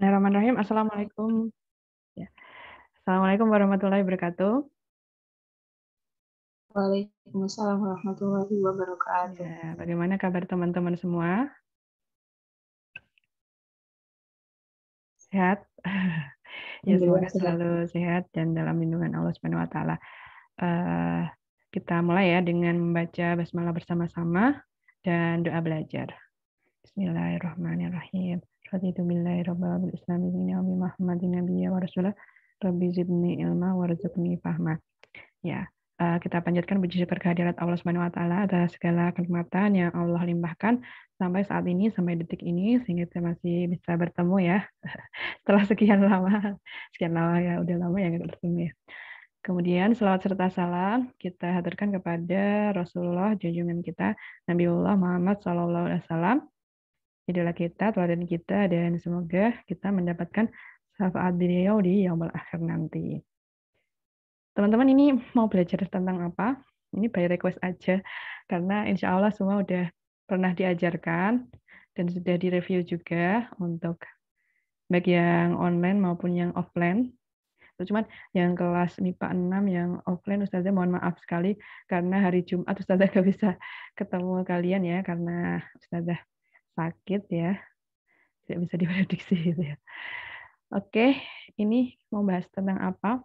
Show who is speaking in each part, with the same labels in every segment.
Speaker 1: Bismillahirrahmanirrahim. Assalamualaikum. Ya. Assalamualaikum warahmatullahi wabarakatuh.
Speaker 2: Waalaikumsalam warahmatullahi wabarakatuh.
Speaker 1: Ya, bagaimana kabar teman-teman semua? Sehat? Ya,
Speaker 2: Alhamdulillah
Speaker 1: semoga
Speaker 2: sehat.
Speaker 1: selalu sehat dan dalam lindungan Allah Subhanahu wa taala. Kita mulai ya dengan membaca basmalah bersama-sama dan doa belajar. Bismillahirrahmanirrahim. Raditu billahi rabbil islami dina wa bi Muhammadin nabiyya wa rasulah. Rabbi zidni ilma warzuqni fahma. Ya, kita panjatkan puji syukur kehadirat Allah Subhanahu wa taala atas segala kenikmatan yang Allah limpahkan sampai saat ini, sampai detik ini, sehingga kita masih bisa bertemu ya. Setelah sekian lama ya, udah lama ya nggak bertemu ya. Kemudian selawat serta salam kita haturkan kepada Rasulullah junjungan kita Nabiullah Muhammad SAW, idola kita, teladan kita, dan semoga kita mendapatkan syafaat beliau di yaumul akhir nanti. Teman-teman ini mau belajar tentang apa? Ini by request aja, karena insya Allah semua udah pernah diajarkan dan sudah direview juga untuk baik yang online maupun yang offline. Cuman yang kelas MIPA 6 yang offline, Ustazah mohon maaf sekali, karena hari Jumat Ustazah gak bisa ketemu kalian ya, karena Ustazah sakit ya, tidak bisa diprediksi gitu ya. Oke, ini mau bahas tentang apa?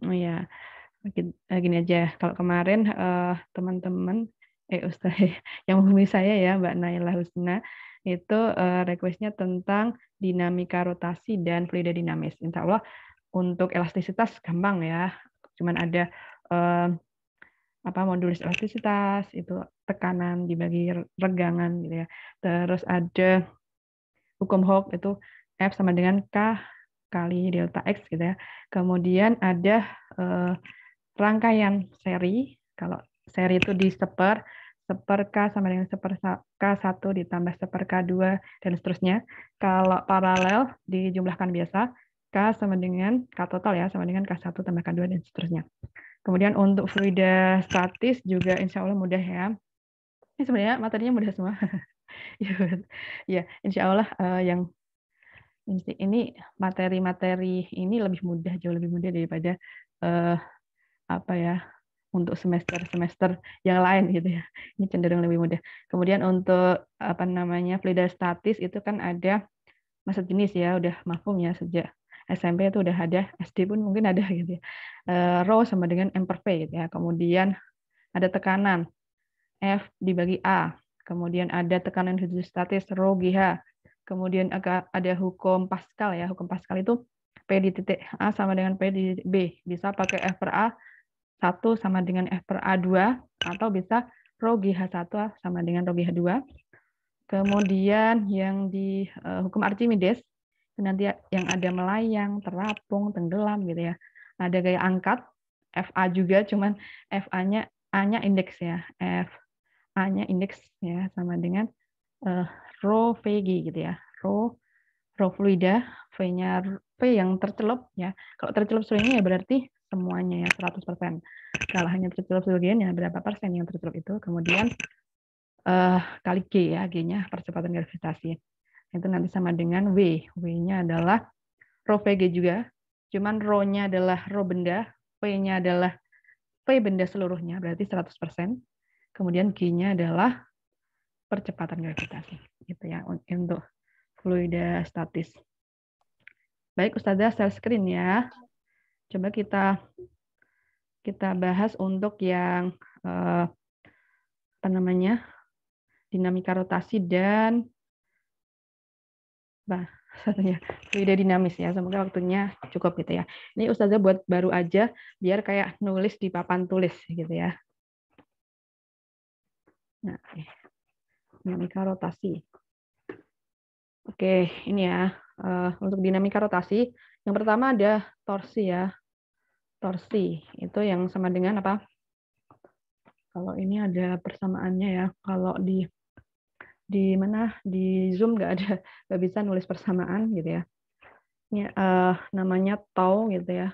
Speaker 1: Oh ya, gini aja. Kalau kemarin teman-teman Ustaz yang menghubungi saya ya, Mbak Naila Husna, itu requestnya tentang dinamika rotasi dan fluida dinamis. Insya Allah untuk elastisitas gampang ya. Cuman ada modulis elastisitas, itu tekanan dibagi regangan gitu ya. Terus ada hukum Hooke, itu F sama dengan K kali delta X gitu ya. Kemudian ada rangkaian seri. Kalau seri itu di seper K sama dengan seper K1 ditambah seper K2 dan seterusnya. Kalau paralel dijumlahkan biasa, K sama dengan K total ya, sama dengan K1 tambah K2 dan seterusnya. Kemudian untuk fluida statis juga insya Allah mudah ya. Ini sebenarnya materinya mudah semua. Ya, insya Allah yang ini materi-materi ini lebih mudah, jauh lebih mudah daripada apa ya, untuk semester-semester yang lain gitu ya. Ini cenderung lebih mudah. Kemudian untuk fluida statis itu kan ada masa jenis ya, udah mafhum ya sejak SMP itu udah ada, SD pun mungkin ada gitu ya. Rho sama dengan M per V gitu ya. Kemudian ada tekanan F dibagi A. Kemudian ada tekanan hidrostatis Rho GH. Kemudian ada hukum Pascal ya. Hukum Pascal itu P di titik A sama dengan P di titik B. Bisa pakai F per A 1 sama dengan F per A2, atau bisa Rho GH1 sama dengan Rho GH2. Kemudian yang di hukum Archimedes, nanti yang ada melayang, terapung, tenggelam gitu ya. Ada gaya angkat, FA juga, cuman FA-nya A-nya indeks ya. A-nya indeks ya, sama dengan Rho VG gitu ya. Rho fluida, V-nya V yang tercelup ya. Kalau tercelup seringnya ya berarti semuanya ya 100%. Kalau hanya tercelup sebagian ya berapa persen yang tercelup itu. Kemudian kali G ya, G-nya percepatan gravitasi. Itu nanti sama dengan W. W-nya adalah rho VG juga. Cuman rho-nya adalah rho benda, V-nya adalah V benda seluruhnya, berarti 100%. Kemudian G-nya adalah percepatan gravitasi. Gitu ya untuk fluida statis. Baik, Ustazah, share screen ya. Coba kita bahas untuk yang dinamika rotasi dan fluida dinamis ya. Semoga waktunya cukup gitu ya. Ini Ustazah buat baru aja biar kayak nulis di papan tulis gitu ya. Nah, dinamika rotasi. Oke, ini ya. Untuk dinamika rotasi, yang pertama ada torsi ya. Torsi itu yang sama dengan apa? Kalau ini ada persamaannya ya. Kalau di mana di Zoom nggak bisa nulis persamaan gitu ya. Ini namanya tau gitu ya.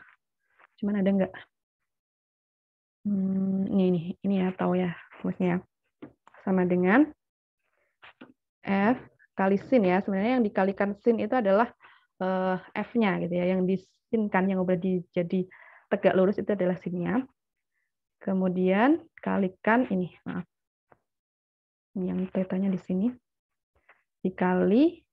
Speaker 1: Cuman ada nggak? Ini ya tau ya maksudnya. sama dengan F kali sin ya. Sebenarnya yang dikalikan sin itu adalah F-nya gitu ya. Yang disinkan, yang udah jadi tegak lurus itu adalah sinnya. Kemudian kalikan ini, maaf. Ini yang tetanya di sini. Dikali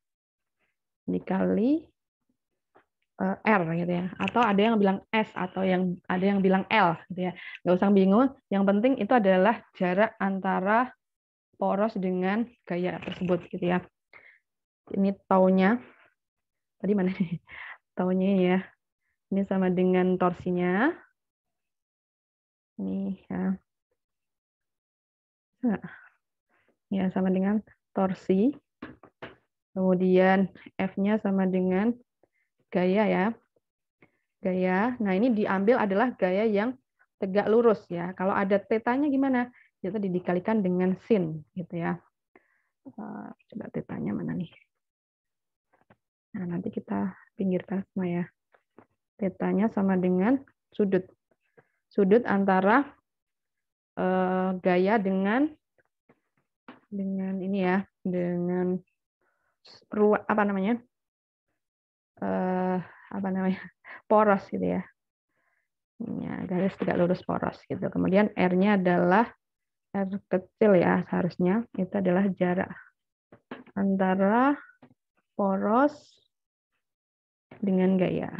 Speaker 1: R gitu ya, atau ada yang bilang S atau ada yang bilang L gitu ya, nggak usah bingung. Yang penting itu adalah jarak antara poros dengan gaya tersebut gitu ya. Ini taunya tadi mana nih? Taunya ya, ini sama dengan torsinya ini ya sama dengan torsi. Kemudian F-nya sama dengan gaya ya. Gaya. Nah, ini diambil adalah gaya yang tegak lurus ya. Kalau ada tetanya gimana? Itu dikalikan dengan sin gitu ya. Coba tetanya mana nih? Nah, nanti kita pinggirkan semua ya. Tetanya sama dengan sudut. Sudut antara gaya dengan ini ya, dengan apa namanya? Poros gitu ya. Ya, garis tegak lurus poros gitu. Kemudian R-nya adalah R kecil ya, seharusnya itu adalah jarak antara poros dengan gaya.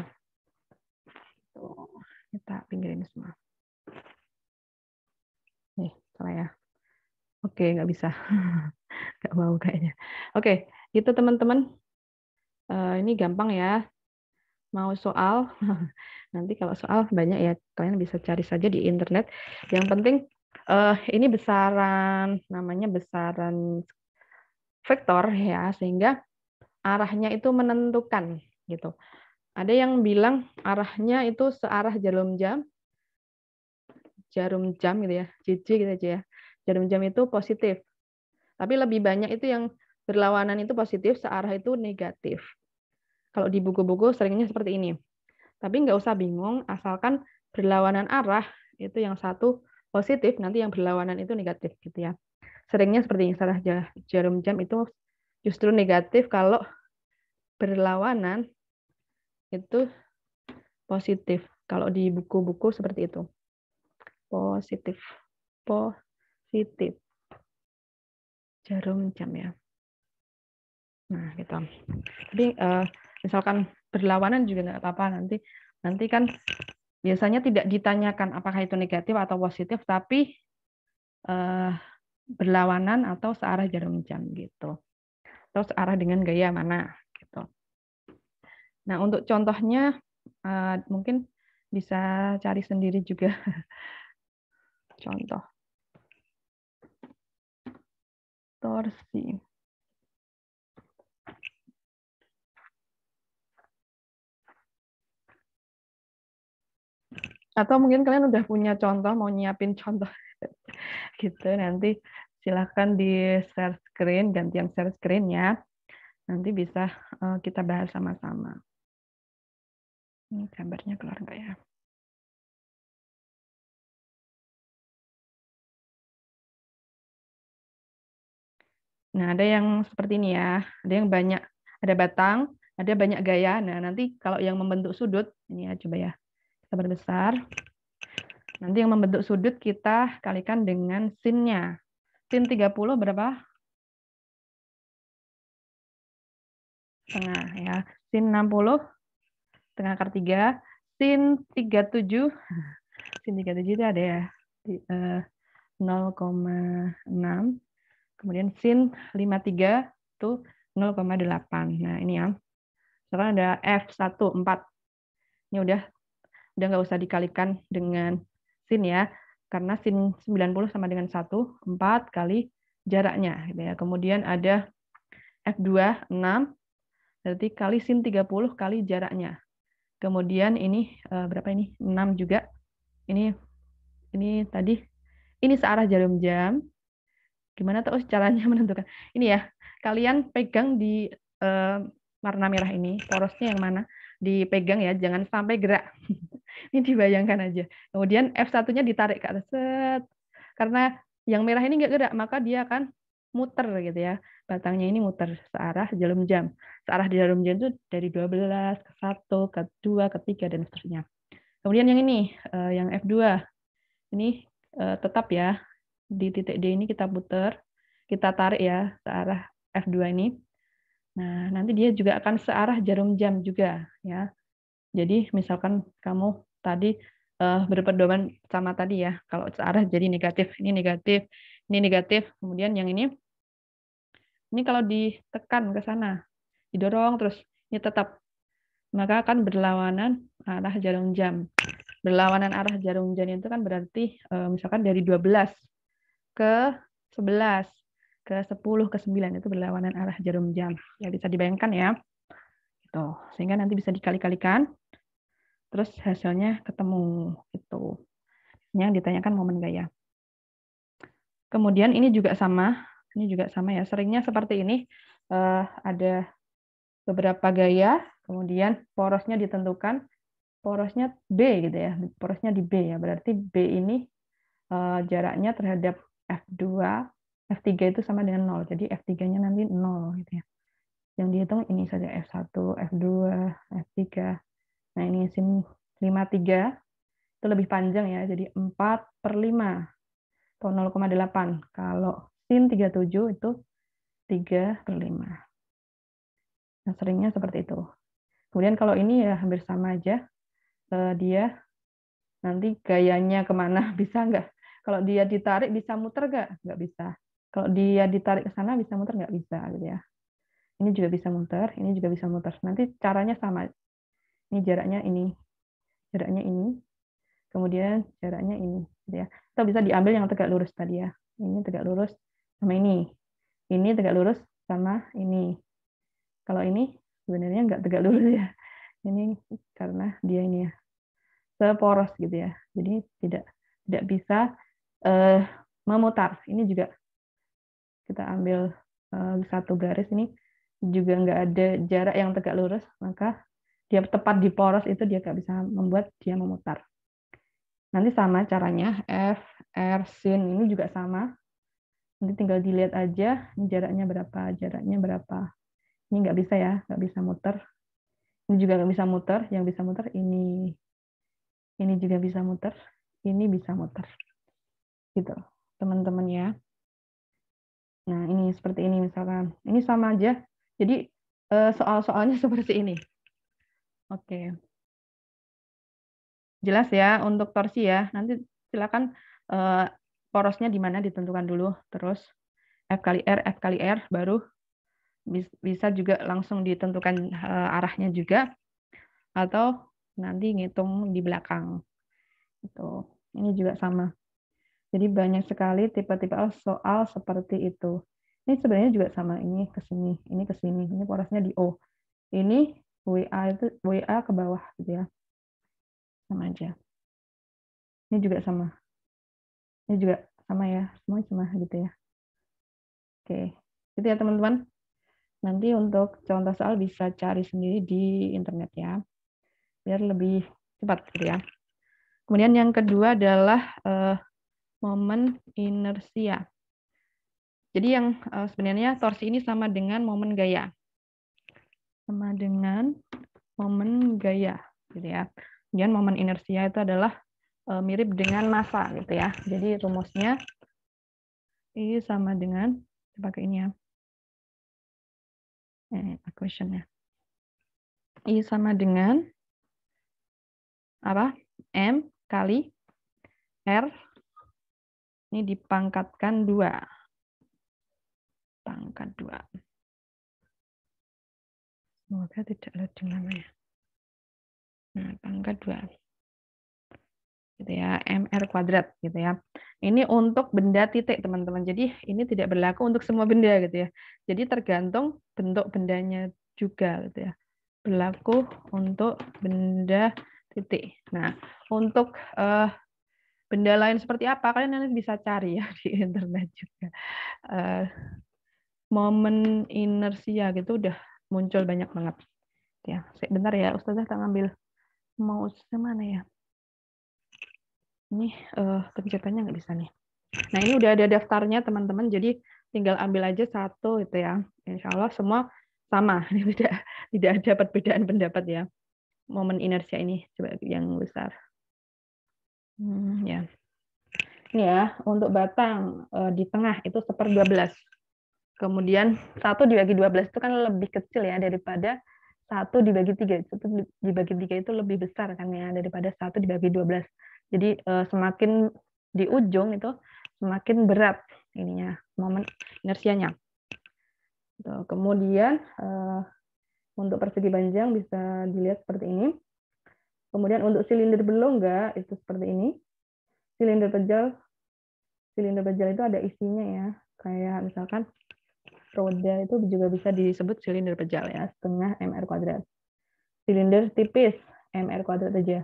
Speaker 1: Tuh, kita pinggirin semua. Nih, salah ya. Oke, nggak bisa. Nggak mau kayaknya. Oke, gitu teman-teman. Ini gampang ya. Mau soal? Nanti kalau soal banyak ya, kalian bisa cari saja di internet. Yang penting ini besaran, namanya besaran vektor ya, sehingga arahnya itu menentukan gitu. Ada yang bilang arahnya itu searah jarum jam gitu ya, JJ gitu aja ya. Jarum jam itu positif. Tapi lebih banyak itu yang berlawanan itu positif, searah itu negatif. Kalau di buku-buku seringnya seperti ini. Tapi nggak usah bingung, asalkan berlawanan arah itu yang satu positif, nanti yang berlawanan itu negatif gitu ya. Seringnya seperti ini, searah jarum jam itu justru negatif, kalau berlawanan itu positif. Kalau di buku-buku seperti itu. Positif. Jarum jam ya. Nah, gitu. Tapi misalkan berlawanan juga nggak apa-apa, nanti kan biasanya tidak ditanyakan apakah itu negatif atau positif, tapi berlawanan atau searah jarum jam gitu. Atau searah dengan gaya mana gitu. Nah, untuk contohnya mungkin bisa cari sendiri juga. Contoh. Torsi. Atau mungkin kalian udah punya contoh, mau nyiapin contoh gitu, nanti silahkan di share screen, gantian share screen ya. Nanti bisa kita bahas sama-sama. Ini gambarnya keluar nggak ya? Nah, ada yang seperti ini ya. Ada yang banyak, ada batang, ada banyak gaya. Nah, nanti kalau yang membentuk sudut, ini ya, coba ya. Kita perbesar. Nanti yang membentuk sudut kita kalikan dengan sin-nya. Sin 30 berapa? Setengah ya. Sin 60, setengah akar 3. Sin 37, sin 37 itu ada ya. 0,6. Kemudian sin 53 itu 0,8. Nah, ini ya. Sekarang ada F1, 4. Ini udah nggak usah dikalikan dengan sin ya, karena sin 90 sama dengan 1, 4 kali jaraknya gitu ya. Kemudian ada F2, 6, berarti kali sin 30 kali jaraknya. Kemudian ini berapa ini? 6 juga. Ini tadi ini searah jarum jam. Gimana tuh caranya menentukan? Ini ya, kalian pegang di warna merah ini, porosnya yang mana? Dipegang ya, jangan sampai gerak. Ini dibayangkan aja. Kemudian F1-nya ditarik ke atas. Set. Karena Yang merah ini nggak gerak, maka dia akan muter gitu ya. Batangnya ini muter searah jarum jam. Searah di jarum jam itu dari 12 ke 1, ke 2, ke 3, dan seterusnya. Kemudian yang ini, yang F2. Ini tetap ya, di titik D ini kita putar, kita tarik ya searah F2 ini. Nah, nanti dia juga akan searah jarum jam juga ya. Jadi misalkan kamu tadi berpedoman sama tadi ya, kalau searah jadi negatif, ini negatif, ini negatif. Kemudian yang ini kalau ditekan ke sana, didorong terus, ini tetap, maka akan berlawanan arah jarum jam. Berlawanan arah jarum jam itu kan berarti misalkan dari 12 ke 11, ke 10, ke 9 itu berlawanan arah jarum jam. Ya bisa dibayangkan ya. Gitu. Sehingga nanti bisa dikali-kalikan, terus hasilnya ketemu. Itu. Yang ditanyakan momen gaya. Kemudian ini juga sama ya. Seringnya seperti ini, ada beberapa gaya, kemudian porosnya ditentukan, porosnya B gitu ya, porosnya di B ya, berarti B ini jaraknya terhadap F2, F3 itu sama dengan 0, jadi F3-nya nanti 0 gitu ya. Yang dihitung ini saja F1, F2, F3. Nah ini sin 53 itu lebih panjang ya, jadi 4/5 atau 0,8. Kalau sin 37 itu 3/5. Nah, seringnya seperti itu. Kemudian kalau ini ya hampir sama aja, dia nanti gayanya kemana, bisa nggak? Kalau dia ditarik bisa muter nggak? Nggak bisa. Kalau dia ditarik ke sana bisa muter nggak? Bisa gitu ya. Ini juga bisa muter, ini juga bisa muter. Nanti caranya sama. Ini jaraknya ini, kemudian jaraknya ini, gitu ya. Atau bisa diambil yang tegak lurus tadi ya. Ini tegak lurus sama ini tegak lurus sama ini. Kalau ini sebenarnya nggak tegak lurus ya. Ini karena dia ini ya, seporos gitu ya. Jadi tidak bisa memutar. Ini juga kita ambil satu garis, ini juga nggak ada jarak yang tegak lurus, maka dia tepat di poros itu dia nggak bisa membuat dia memutar. Nanti sama caranya, F, R, sin ini juga sama. Nanti tinggal dilihat aja, ini jaraknya berapa. Ini nggak bisa ya, nggak bisa muter. Ini juga nggak bisa muter, yang bisa muter ini. Ini juga bisa muter, ini bisa muter. Gitu, teman-teman ya. Nah, ini seperti ini misalkan. Ini sama aja. Jadi soal-soalnya seperti ini. Oke. Jelas ya untuk torsi ya. Nanti silakan porosnya di mana ditentukan dulu. Terus F kali R, baru bisa juga langsung ditentukan arahnya juga. Atau nanti ngitung di belakang. Itu. Ini juga sama. Jadi banyak sekali tipe-tipe soal seperti itu. Ini sebenarnya juga sama, ini ke sini, ini ke sini. Ini porosnya di O. Ini WA ke bawah gitu ya. Sama aja. Ini juga sama. Ini juga sama ya, semua sama gitu ya. Oke. Itu ya teman-teman. Nanti untuk contoh soal bisa cari sendiri di internet ya. Biar lebih cepat gitu ya. Kemudian yang kedua adalah momen inersia. Jadi yang sebenarnya torsi ini sama dengan momen gaya. Sama dengan momen gaya gitu ya. Kemudian momen inersia itu adalah mirip dengan massa gitu ya. Jadi rumusnya I sama dengan, pakai ini ya. Equationnya. I sama dengan apa? M kali R ini dipangkatkan 2. Pangkat 2. Semoga tidak loading namanya. Nah, pangkat 2. Gitu ya, MR kuadrat gitu ya. Ini untuk benda titik, teman-teman. Jadi ini tidak berlaku untuk semua benda gitu ya. Jadi tergantung bentuk bendanya juga gitu ya. Berlaku untuk benda titik. Nah, untuk benda lain seperti apa kalian nanti bisa cari ya di internet juga. Momen inersia gitu udah muncul banyak banget. Ya, bentar ya, Ustazah tak ngambil mouse mana ya? Ini pencetannya nggak bisa nih. Nah, ini udah ada daftarnya teman-teman, jadi tinggal ambil aja satu gitu ya. Insya Allah semua sama, tidak ada perbedaan pendapat ya. Momen inersia ini coba yang besar. Ya. Ini ya, untuk batang di tengah itu 1/12. Kemudian 1 dibagi 12 itu kan lebih kecil ya daripada 1 dibagi 3. 1 dibagi 3 itu lebih besar kan ya daripada 1 dibagi 12. Jadi semakin di ujung itu semakin berat ininya momen inersianya. Kemudian untuk persegi panjang bisa dilihat seperti ini. Kemudian untuk silinder berlongga itu seperti ini. Silinder pejal itu ada isinya ya. Kayak misalkan roda itu juga bisa disebut silinder pejal ya, setengah mr². Silinder tipis mr² aja.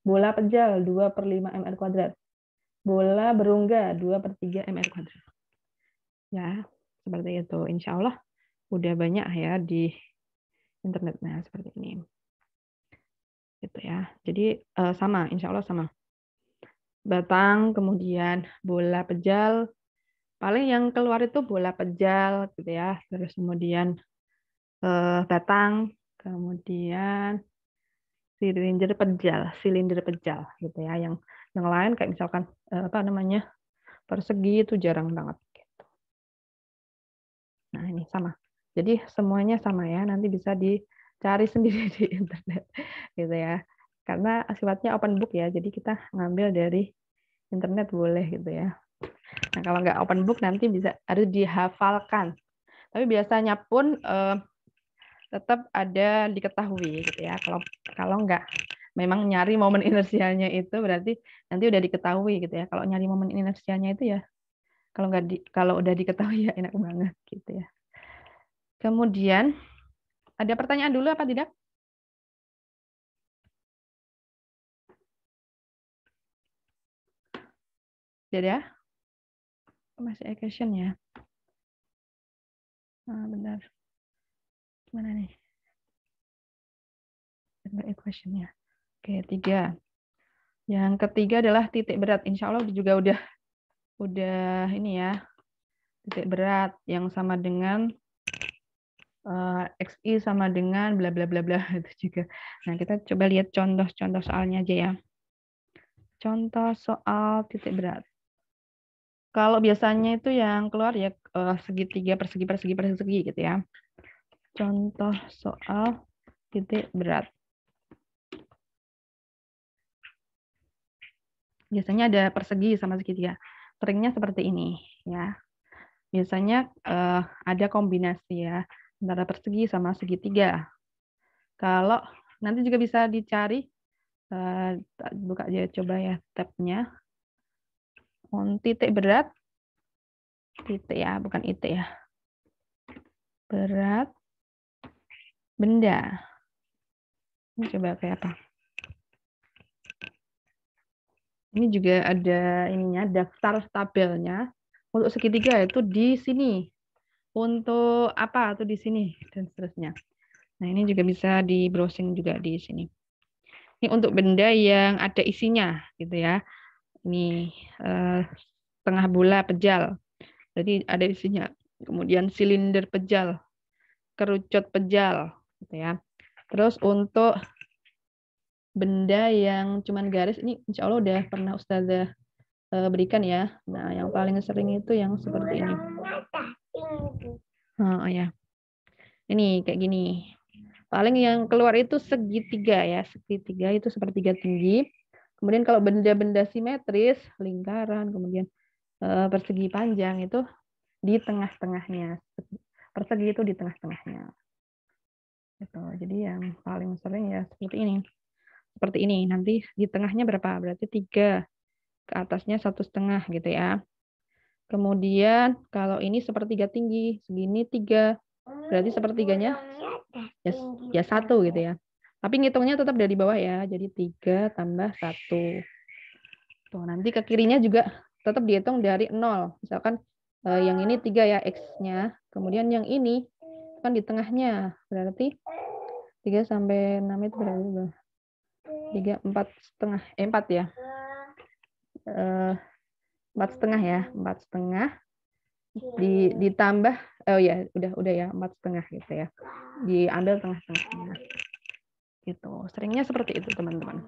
Speaker 1: Bola pejal 2/5 mr². Bola berongga 2/3 mr². Ya, seperti itu. Insya Allah udah banyak ya di internetnya seperti ini. Gitu ya. Jadi sama, insya Allah sama. Batang, kemudian bola pejal. Paling yang keluar itu bola pejal gitu ya. Terus kemudian batang, kemudian silinder pejal gitu ya. Yang lain kayak misalkan apa namanya? Persegi itu jarang banget gitu. Nah, ini sama. Jadi semuanya sama ya. Nanti bisa dicari sendiri di internet gitu ya. Karena sifatnya open book ya. Jadi kita ngambil dari internet boleh gitu ya. Nah, kalau nggak open book nanti harus dihafalkan. Tapi biasanya pun tetap ada diketahui gitu ya. Kalau nggak memang nyari momen inersianya itu berarti nanti udah diketahui gitu ya. Kalau nyari momen inersianya itu ya kalau udah diketahui ya enak banget gitu ya. Kemudian ada pertanyaan dulu apa tidak? Tidak ya? Masih equation ya. Nah, benar. Mana nih? Benar equation-nya. Oke, 3. Yang ketiga adalah titik berat. Insya Allah juga udah ini ya. Titik berat yang sama dengan XI sama dengan bla bla bla bla itu juga. Nah, kita coba lihat contoh-contoh soalnya aja ya. Contoh soal titik berat. Kalau biasanya itu yang keluar ya segitiga persegi persegi persegi gitu ya. Contoh soal titik berat. Biasanya ada persegi sama segitiga. Seringnya seperti ini ya. Biasanya ada kombinasi ya antara persegi sama segitiga. Kalau nanti juga bisa dicari, buka aja coba ya tabnya. Titik berat, titik ya, bukan IT ya. Berat, benda. Ini coba kayak apa? Ini juga ada ininya, daftar tabelnya. Untuk segitiga itu di sini. Untuk apa tuh di sini dan seterusnya. Nah, ini juga bisa di browsing juga di sini. Ini untuk benda yang ada isinya gitu ya. Ini setengah bola pejal. Jadi ada isinya. Kemudian silinder pejal, kerucut pejal gitu ya. Terus untuk benda yang cuman garis ini insya Allah udah pernah Ustazah berikan ya. Nah, yang paling sering itu yang seperti ini. Oh ya. Ini kayak gini. Paling yang keluar itu segitiga ya. Segitiga itu sepertiga tinggi. Kemudian kalau benda-benda simetris, lingkaran, kemudian persegi panjang itu di tengah-tengahnya. Persegi itu di tengah-tengahnya. Gitu. Jadi yang paling sering ya seperti ini. Seperti ini. Nanti di tengahnya berapa? Berarti 3. Ke atasnya 1,5 gitu ya. Kemudian kalau ini sepertiga tinggi, segini 3. Berarti sepertiganya ya 1 gitu ya. Tapi ngitungnya tetap dari bawah ya. Jadi 3 tambah 1. Tuh, nanti ke kirinya juga tetap dihitung dari 0. Misalkan yang ini 3 ya X-nya. Kemudian yang ini kan di tengahnya. Berarti 3 sampai 6 itu berapa? 3, 4,5. 4 ya. 4,5 ya, 4,5 ditambah, oh ya udah ya 4,5 gitu ya, diambil tengah-tengahnya gitu. Seringnya seperti itu teman-teman.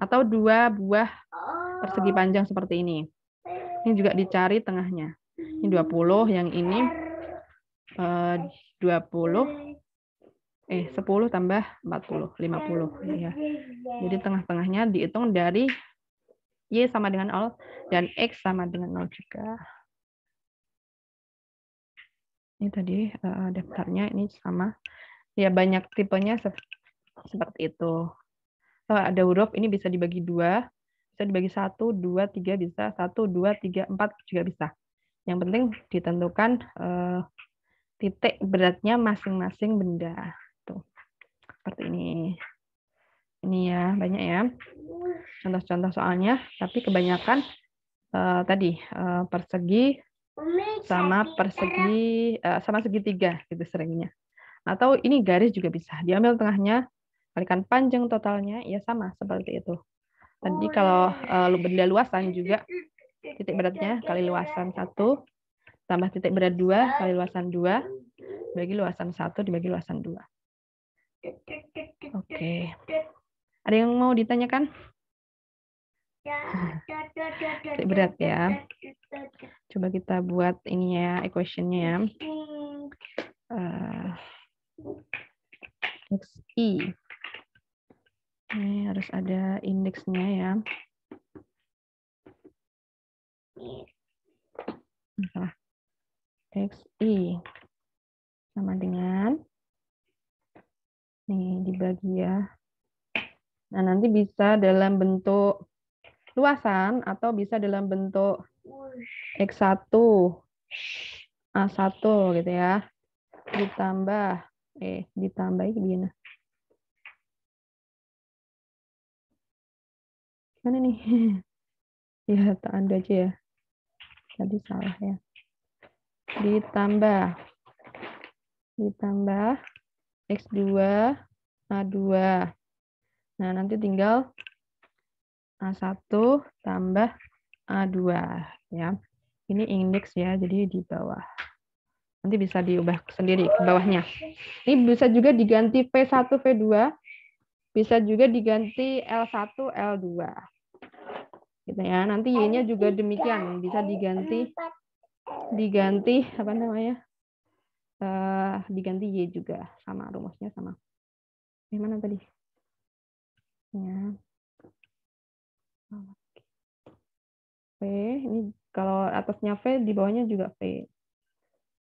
Speaker 1: Atau 2 buah persegi panjang seperti ini. Ini juga dicari tengahnya. Ini 20, yang ini 20, 10 tambah 40, 50 ya. Jadi tengah-tengahnya dihitung dari Y sama dengan 0 dan X sama dengan 0 juga. Ini tadi daftarnya ini sama. Ya banyak tipenya seperti itu. Kalau ada huruf ini bisa dibagi 2, bisa dibagi 1, 2, 3 bisa, 1, 2, 3, 4 juga bisa. Yang penting ditentukan titik beratnya masing-masing benda. Tuh. Seperti ini. Ini ya, banyak ya. Contoh-contoh soalnya, tapi kebanyakan tadi persegi sama persegi sama segitiga gitu seringnya. Atau ini garis juga bisa. Diambil tengahnya, kalikan panjang totalnya, ya sama seperti itu. Tadi kalau benda luasan juga titik beratnya kali luasan 1 tambah titik berat 2 kali luasan 2 bagi luasan 1 dibagi luasan 2. Oke. Ada yang mau ditanyakan? Titik berat ya. Coba kita buat ini ya, equation-nya ya. XI. Ini harus ada indeksnya ya. Salah. XI sama dengan nih dibagi ya. Nah, nanti bisa dalam bentuk luasan atau bisa dalam bentuk X1 A1 gitu ya. Ditambah gini. Mana nih? Ya, tak ada aja ya. Tadi salah ya. Ditambah X2 A2. Nah, nanti tinggal A1 tambah A2 ya. Ini indeks ya, jadi di bawah. Nanti bisa diubah sendiri ke bawahnya. Ini bisa juga diganti V1, V2. Bisa juga diganti L1, L2. Gitu ya. Nanti Y-nya juga demikian, bisa diganti apa namanya? Diganti Y juga, sama rumusnya sama. Gimana tadi? Ya. V, ini kalau atasnya V, di bawahnya juga V.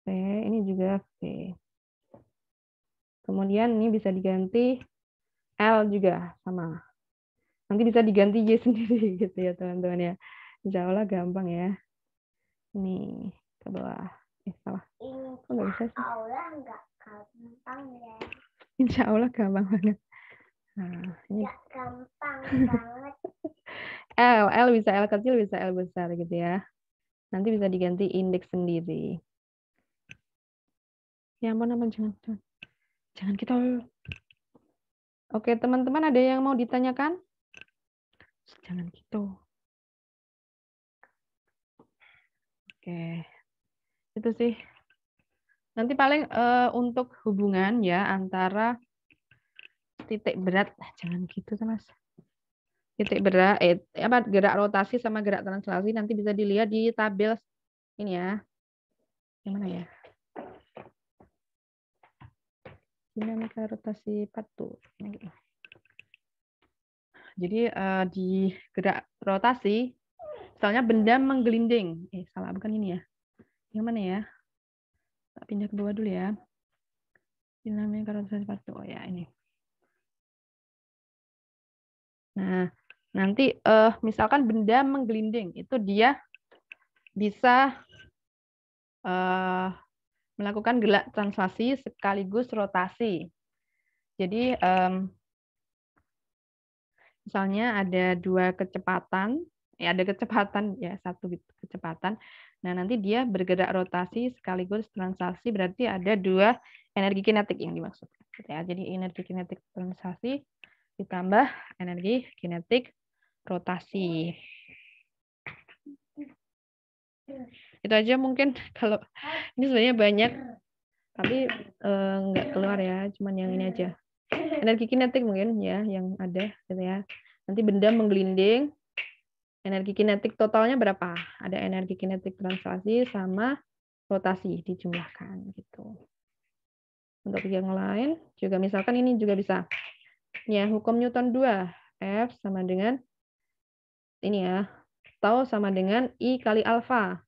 Speaker 1: V, ini juga V. Kemudian ini bisa diganti L juga, sama. Nanti bisa diganti Y sendiri gitu ya teman-teman ya. Insya Allah gampang ya. Ini ke bawah. Salah. Kok nggak bisa sih? Nggak gampang ya. Insya Allah gampang banget. Nah, ini. Nggak gampang banget. L bisa L kecil, bisa L besar gitu ya. Nanti bisa diganti indeks sendiri. Ya ampun, jangan kita. Oke, teman-teman ada yang mau ditanyakan? Jangan gitu. Oke, itu sih. Nanti paling untuk hubungan ya antara titik berat, jangan gitu Mas. Titik berat, gerak rotasi sama gerak translasi nanti bisa dilihat di tabel ini ya. Yang mana ya? Dinamika rotasi patu. Jadi di gerak rotasi, misalnya benda menggelinding. Salah, bukan ini ya. Yang mana ya? Tak pindah ke bawah dulu ya. Dinamika rotasi patu. Oh ya, ini. Nah, nanti misalkan benda menggelinding, itu dia bisa melakukan gerak translasi sekaligus rotasi. Jadi misalnya ada dua kecepatan, ada kecepatan ya satu kecepatan. Nah nanti dia bergerak rotasi sekaligus translasi berarti ada dua energi kinetik yang dimaksudkan. Ya, jadi energi kinetik translasi ditambah energi kinetik rotasi. Itu aja mungkin. Kalau ini sebenarnya banyak, tapi nggak keluar ya, cuman yang ini aja. Energi kinetik mungkin ya yang ada gitu ya. Nanti benda menggelinding, energi kinetik totalnya berapa? Ada energi kinetik translasi sama rotasi dijumlahkan gitu. Untuk yang lain juga misalkan ini juga bisa. Ya, hukum Newton 2, F sama dengan ini ya, tau sama dengan I kali alfa.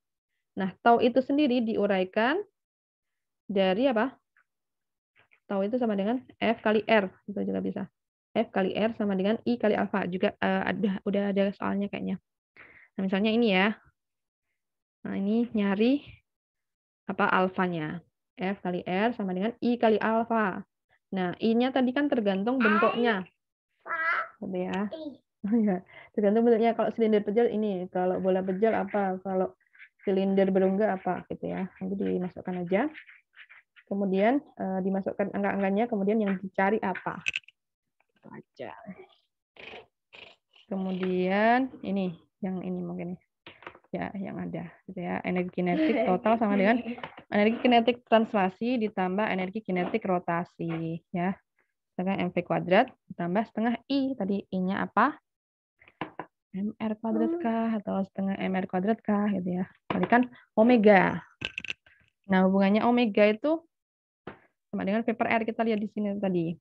Speaker 1: Nah, tau itu sendiri diuraikan dari apa? Tau itu sama dengan F kali R, itu juga bisa. F kali R sama dengan I kali alfa. Juga udah ada soalnya kayaknya. Nah, misalnya ini ya. Nah, ini nyari apa alfanya. F kali R sama dengan I kali alfa. Nah, I-nya tadi kan tergantung bentuknya. Gitu ya. Ya, tergantung bentuknya. Kalau silinder pejal ini, kalau bola pejal apa, kalau silinder berongga apa gitu ya. Nanti dimasukkan aja. Kemudian dimasukkan angka-angkanya, kemudian yang dicari apa. Itu aja. Kemudian ini, yang ini mungkin ya, yang ada gitu ya. Energi kinetik total sama dengan energi kinetik translasi ditambah energi kinetik rotasi ya. Setengah mv kuadrat ditambah setengah I. Tadi I-nya apa? mr kuadrat kah atau setengah mr kuadrat kah gitu ya. Kalikan omega. Nah, hubungannya omega itu sama dengan V per R, kita lihat di sini tadi.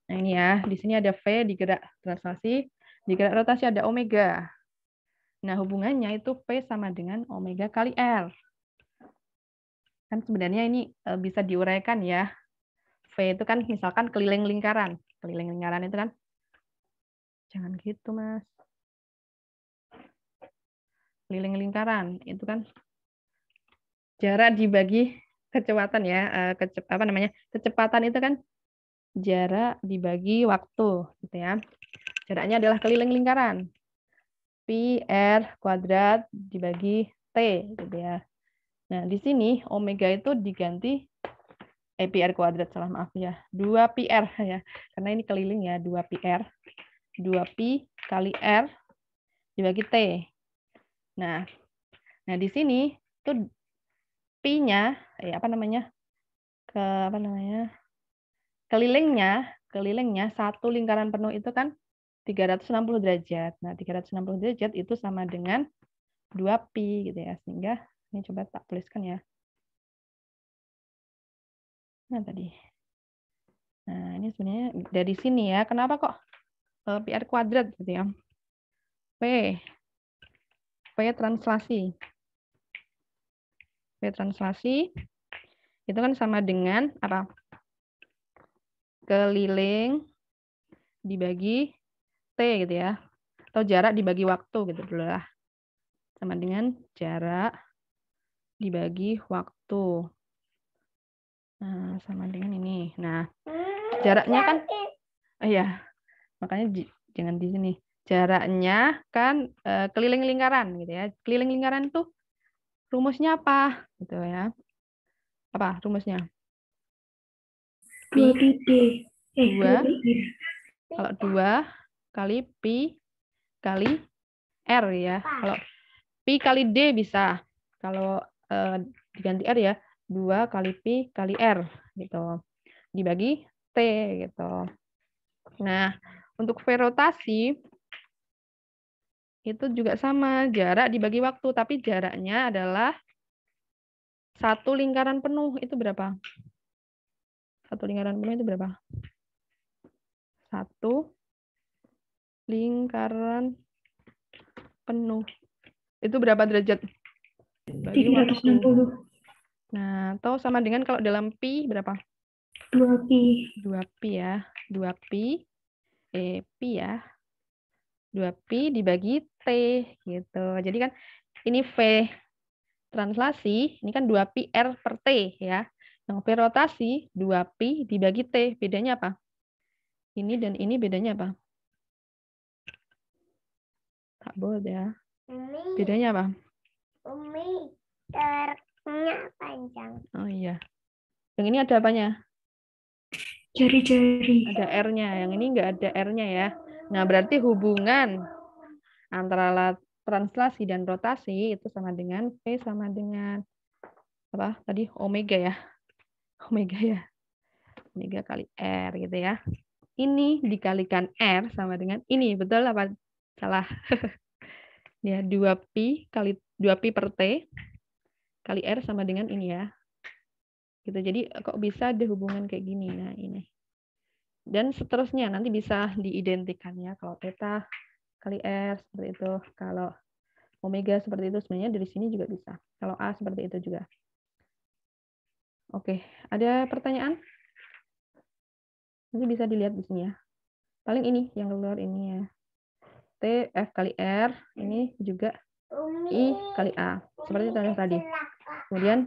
Speaker 1: Nah, ini ya, di sini ada V di gerak translasi, di gerak rotasi ada omega. Nah, hubungannya itu P sama dengan omega kali R. Kan sebenarnya ini bisa diuraikan ya. V itu kan misalkan keliling lingkaran. Keliling lingkaran itu kan, jangan gitu Mas. Keliling lingkaran itu kan jarak dibagi kecepatan ya. Apa namanya? Kecepatan itu kan jarak dibagi waktu gitu ya. Jaraknya adalah keliling lingkaran. Pi R kuadrat dibagi T gitu ya. Nah, di sini omega itu diganti pi R kuadrat, salah maaf ya. 2 pi R ya. Karena ini keliling ya, 2 pi R. 2 pi kali R dibagi T. Nah, di sini tuh pi-nya apa namanya? Kelilingnya satu lingkaran penuh itu kan 360 derajat. Nah, 360 derajat itu sama dengan 2 pi gitu ya. Sehingga ini coba tak tuliskan ya. Nah, tadi. Nah, ini sebenarnya dari sini ya. Kenapa kok pi R kuadrat gitu ya? P translasi. P translasi itu kan sama dengan apa? Keliling dibagi T gitu ya. Atau jarak dibagi waktu gitu dulu lah. Sama dengan jarak dibagi waktu. Nah, sama dengan ini. Nah, jaraknya kan, iya, makanya jangan di sini. Jaraknya kan keliling lingkaran gitu ya. Keliling lingkaran tuh rumusnya apa? Gitu ya. Apa rumusnya?
Speaker 2: 2 pi D.
Speaker 1: 2. Kalau 2 kali pi kali R ya. Kalau pi kali D bisa. Kalau diganti R ya, 2 kali pi kali R gitu. Dibagi T gitu. Nah, untuk V rotasi itu juga sama, jarak dibagi waktu, tapi jaraknya adalah satu lingkaran penuh. Itu berapa? Satu lingkaran penuh itu berapa? Satu lingkaran penuh. Itu berapa derajat? Bagi
Speaker 2: 360.
Speaker 1: waktu. Nah, atau sama dengan kalau dalam pi berapa?
Speaker 2: 2 pi.
Speaker 1: 2 pi ya. 2 pi. Pi ya. 2 pi dibagi T gitu. Jadi kan ini V translasi, ini kan 2 pi R per T ya. Yang V rotasi 2 pi dibagi T. Bedanya apa? Ini dan ini bedanya apa? Tak boleh ya. Bedanya apa?
Speaker 3: Umi, jaraknya panjang.
Speaker 1: Oh iya. Yang ini ada apanya?
Speaker 2: Jari-jari.
Speaker 1: Ada R-nya. Yang ini nggak ada R-nya ya. Nah, berarti hubungan antara translasi dan rotasi itu sama dengan V sama dengan apa tadi omega ya. Omega kali R gitu ya. Ini dikalikan R sama dengan ini, betul apa salah? Ya, 2pi per T kali R sama dengan ini ya. Gitu. Jadi kok bisa ada hubungan kayak gini? Nah, ini. Dan seterusnya nanti bisa diidentikan ya. Kalau theta kali R seperti itu, kalau omega seperti itu sebenarnya dari sini juga bisa. Kalau A seperti itu juga. Oke, ada pertanyaan? Nanti bisa dilihat di sini ya. Paling ini yang keluar ini ya. T F kali R, ini juga I kali A. Seperti contoh tadi. Kemudian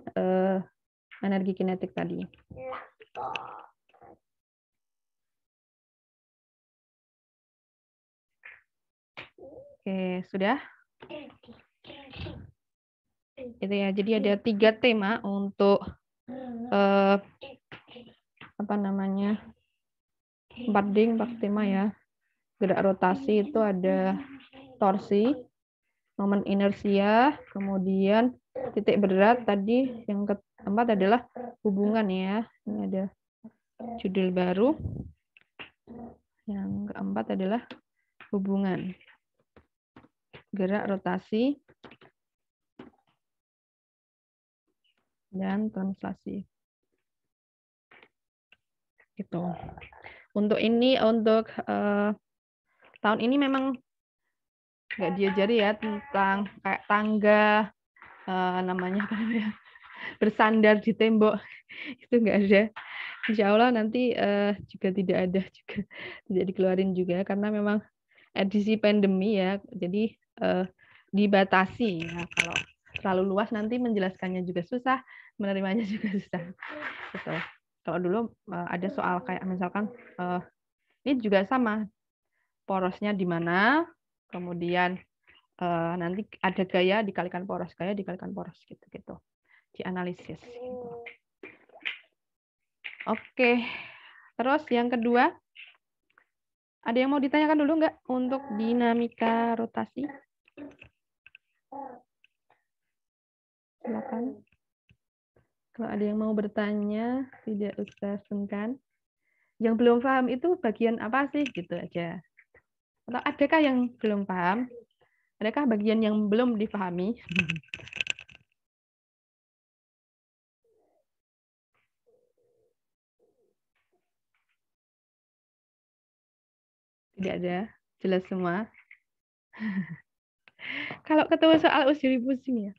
Speaker 1: energi kinetik tadi. Oke, sudah? Itu ya. Jadi ada 3 tema untuk apa namanya? 4 tema ya. Gerak rotasi itu ada torsi, momen inersia, kemudian titik berat tadi yang keempat adalah hubungan ya. Ini ada judul baru. Yang keempat adalah hubungan. Gerak rotasi dan translasi. Gitu. Untuk ini, untuk tahun ini memang nggak diajari ya tentang kayak tangga, namanya apa namanya, bersandar di tembok, itu nggak ada. Insya Allah nanti juga tidak ada juga, tidak dikeluarin juga karena memang edisi pandemi ya, jadi dibatasi ya. Kalau terlalu luas nanti menjelaskannya juga susah, menerimanya juga susah. Gitu. Kalau dulu ada soal kayak misalkan ini juga sama, porosnya di mana, kemudian nanti ada gaya dikalikan poros, gitu. Dianalisis. Gitu. Oke, terus yang kedua, ada yang mau ditanyakan dulu nggak untuk dinamika rotasi? Silakan. Kalau ada yang mau bertanya, tidak usah sungkan. Yang belum paham itu bagian apa sih? Gitu aja. Atau adakah yang belum paham? Adakah bagian yang belum dipahami? Tidak ada. Jelas semua. Kalau ketemu soal usil pusing ya.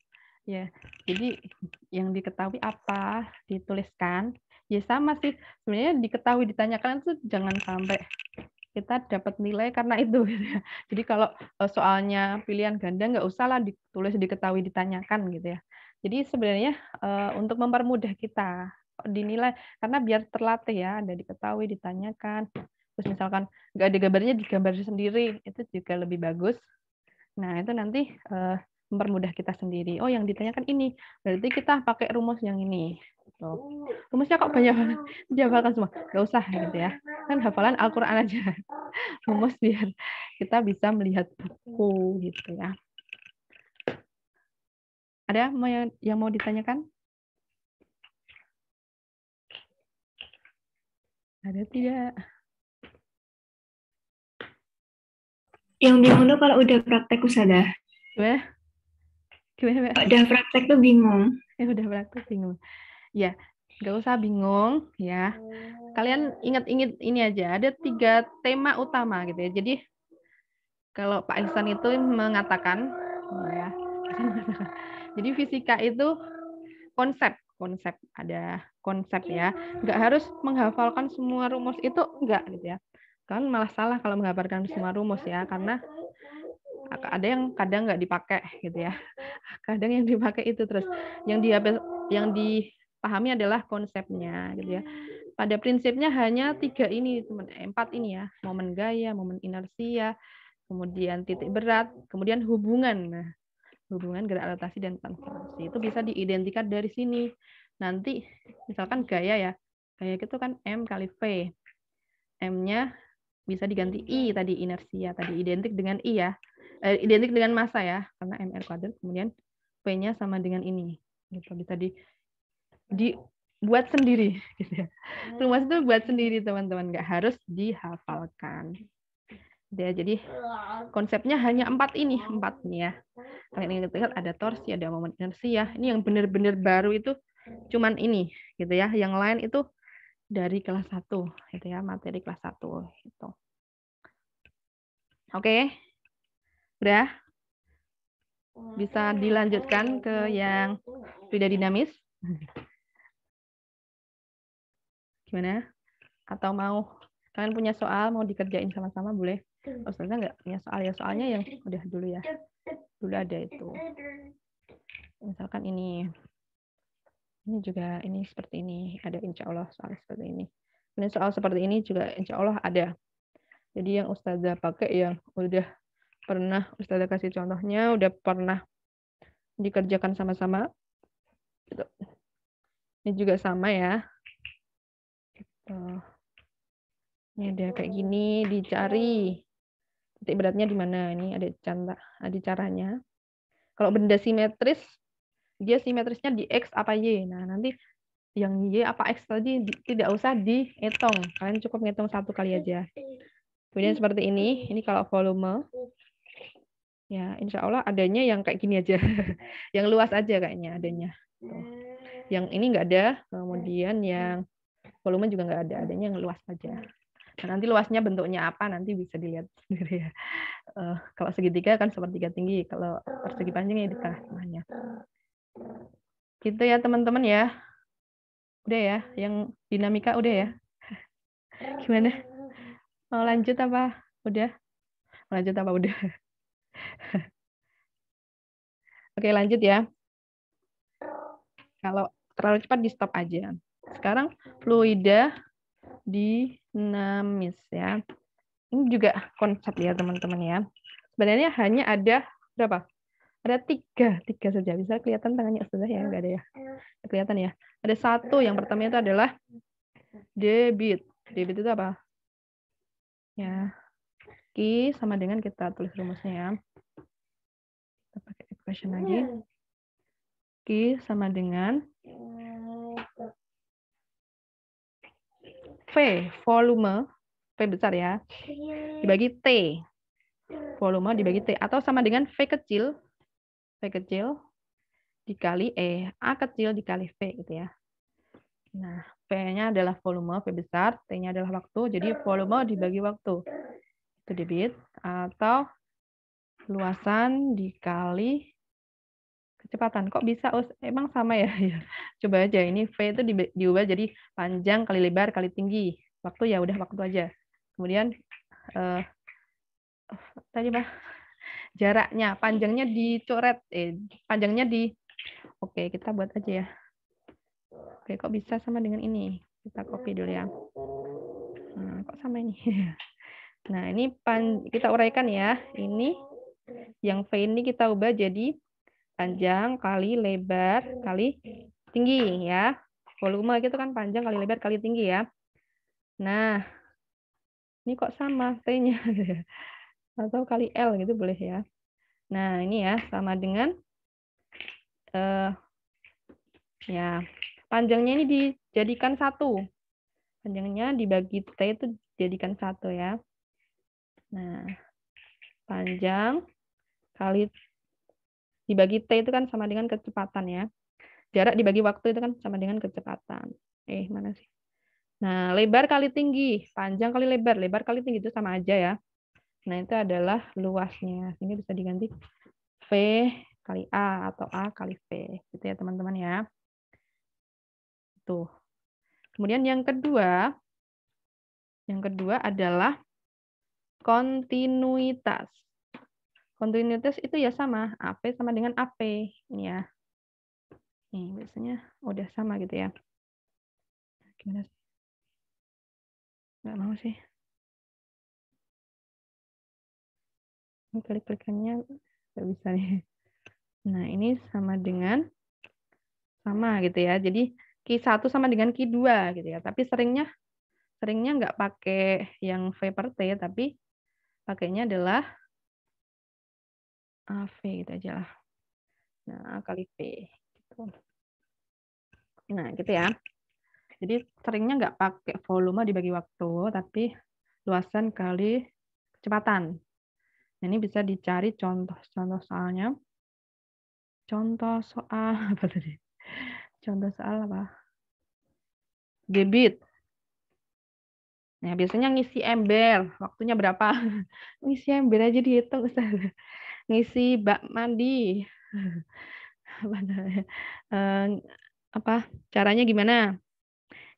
Speaker 1: Ya, jadi yang diketahui apa dituliskan. Ya sama sih. Sebenarnya diketahui ditanyakan itu jangan sampai kita dapat nilai karena itu. Gitu ya. Jadi kalau soalnya pilihan ganda nggak usah lah ditulis diketahui ditanyakan gitu ya. Jadi sebenarnya untuk mempermudah kita dinilai karena biar terlatih ya, ada diketahui ditanyakan. Terus misalkan nggak ada gambarnya digambar sendiri itu juga lebih bagus. Nah itu nanti mempermudah kita sendiri. Oh yang ditanyakan ini berarti kita pakai rumus yang ini. Tuh. Rumusnya kok banyak banget dihafalkan semua. Nggak usah gitu ya. Kan hafalan Al-Quran aja. Rumus biar kita bisa melihat buku gitu ya. Ada yang mau ditanyakan? Ada tidak?
Speaker 2: Yang bingung tuh kalau udah praktek usaha.
Speaker 1: Gimana? Gimana?
Speaker 2: Udah praktek tuh bingung.
Speaker 1: Udah praktek bingung. Ya, nggak usah bingung ya. Kalian ingat-ingat ini aja. Ada 3 tema utama gitu ya. Jadi kalau Pak Ihsan itu mengatakan, ya, jadi fisika itu konsep ada konsep ya. Nggak harus menghafalkan semua rumus itu enggak gitu ya. Kan malah salah kalau menghafalkan semua rumus ya, karena ada yang kadang nggak dipakai gitu ya. Kadang yang dipakai itu terus yang dipahami adalah konsepnya gitu ya. Pada prinsipnya hanya 3 ini, 4 ini ya. Momen gaya, momen inersia, kemudian titik berat, kemudian hubungan. Nah, hubungan gerak rotasi dan translasi itu bisa diidentikan dari sini. Nanti misalkan gaya ya. Gaya itu kan M kali V. M-nya bisa diganti I tadi, inersia tadi identik dengan I ya. identik dengan massa ya, karena mR kuadrat, kemudian P-nya sama dengan ini. Gitu. Bisa dibuat sendiri. Gitu ya. Rumus itu buat sendiri, teman-teman. Nggak harus dihafalkan. Ya, jadi konsepnya hanya 4 ini ya. Kalian ingat ada torsi, ada momen inersia. Ini yang benar-benar baru itu cuman ini, gitu ya. Yang lain itu dari kelas 1, gitu ya, materi kelas 1 gitu. Oke. Udah? Bisa dilanjutkan ke yang fluida dinamis? Gimana? Atau mau kalian punya soal mau dikerjain sama-sama boleh? Ustazah nggak punya soal ya, soalnya yang udah dulu ya. Dulu ada itu. Misalkan ini juga ini seperti ini, ada insya Allah soal seperti ini. Kemudian soal seperti ini juga insya Allah ada. Jadi yang Ustazah pakai yang udah pernah Ustazah kasih contohnya, udah pernah dikerjakan sama-sama. Gitu. Ini juga sama ya. Gitu. Ini ada kayak gini, dicari titik beratnya di mana. Ini ada caranya. Kalau benda simetris, dia simetrisnya di X apa Y. Nah, nanti yang Y apa X tadi tidak usah dihitung. Kalian cukup ngitung 1 kali aja. Kemudian seperti ini kalau volume. Ya, insya Allah adanya yang kayak gini aja. Yang luas aja kayaknya adanya. Tuh. Yang ini nggak ada, kemudian yang volume juga nggak ada, adanya yang luas aja. Nah, nanti luasnya bentuknya apa nanti bisa dilihat sendiri ya. Kalau segitiga kan sepertiga tinggi, kalau persegi panjangnya di tengah-tengahnya. Gitu ya teman-teman ya. Udah ya, yang dinamika udah ya. Gimana? Mau lanjut apa? Udah? Lanjut apa udah? Oke, lanjut ya. Kalau terlalu cepat di stop aja. Sekarang fluida dinamis ya. Ini juga konsep ya teman-teman ya. Sebenarnya hanya ada berapa? Ada tiga saja. Bisa kelihatan tangannya sudah ya? Enggak ada ya? Kelihatan ya? Ada 1. Yang pertama itu adalah debit. Debit itu apa? Ya. Q sama dengan kita tulis rumusnya ya. Kita pakai equation lagi. Q sama dengan V, volume, V besar ya, dibagi T. Volume dibagi T. Atau sama dengan V kecil dikali A kecil dikali V gitu ya. Nah, V-nya adalah volume, V besar, T-nya adalah waktu, jadi volume dibagi waktu. Itu debit, atau luasan dikali kecepatan. Kok bisa? Oh, emang sama ya? Coba aja, ini V itu diubah jadi panjang kali lebar kali tinggi. Waktu ya udah waktu aja. Kemudian, tadi Pak, jaraknya, panjangnya dicoret. Panjangnya Oke, kita buat aja ya. Oke, kok bisa sama dengan ini? Kita copy dulu ya. Nah, kok sama ini? Nah, ini kita uraikan ya. Ini yang V ini kita ubah jadi panjang kali lebar kali tinggi ya. Volume itu kan panjang kali lebar kali tinggi ya. Nah, ini kok sama T-nya? Atau kali L gitu boleh ya. Nah, ini ya sama dengan ya panjangnya ini dijadikan 1. Panjangnya dibagi T itu jadikan 1 ya. Nah, panjang kali dibagi T itu kan sama dengan kecepatan ya. Jarak dibagi waktu itu kan sama dengan kecepatan. Mana sih? Nah, lebar kali tinggi, panjang kali lebar, lebar kali tinggi itu sama aja ya. Nah, itu adalah luasnya. Ini bisa diganti V kali A atau A kali V. Gitu ya, teman-teman ya. Tuh. Kemudian yang kedua adalah kontinuitas. Kontinuitas itu ya sama, AP sama dengan AP. Ini ya. Nih, biasanya udah sama gitu ya. Gimana sih? Nggak mau sih. Ini klik-klikannya nggak bisa nih. Nah, ini sama dengan sama gitu ya. Jadi Q1 sama dengan Q2 gitu ya. Tapi seringnya nggak pakai yang V per T, tapi pakainya adalah AV gitu aja lah. Nah, A kali V. Gitu. Nah, gitu ya. Jadi seringnya nggak pakai volume dibagi waktu, tapi luasan kali kecepatan. Nah, ini bisa dicari contoh soalnya. Contoh soal apa tadi? Contoh soal apa? Debit. Nah, biasanya ngisi ember, waktunya berapa? Ngisi ember aja dihitung, Ustaz. Ngisi bak mandi. Apa namanya? Apa caranya gimana?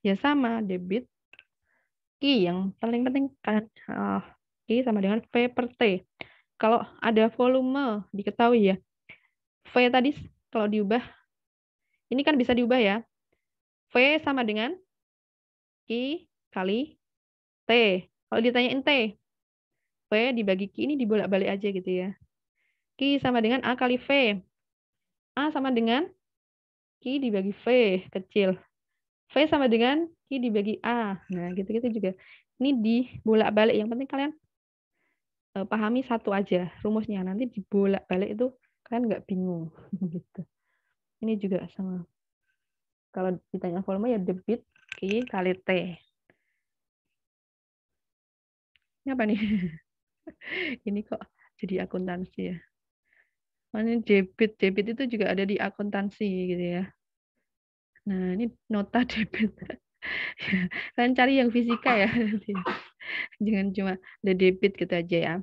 Speaker 1: Ya sama, debit Q yang paling penting kan. Q sama dengan V per T. Kalau ada volume, diketahui ya. V tadi kalau diubah, ini kan bisa diubah ya. V sama dengan Q kali T. Kalau ditanyain T, V dibagi Q ini dibolak-balik aja gitu ya. Q sama dengan A kali V. A sama dengan Q dibagi V kecil. V sama dengan Q dibagi A. Nah, gitu-gitu juga. Ini dibolak-balik. Yang penting kalian pahami satu aja rumusnya. Nanti dibolak-balik itu kalian nggak bingung. Gitu. Ini juga sama. Kalau ditanya volume ya debit Q kali T. Ini apa nih? Ini kok jadi akuntansi ya? Mana debit itu juga ada di akuntansi gitu ya. Nah, ini nota debit. Kalian cari yang fisika ya. Jangan cuma ada debit gitu aja ya.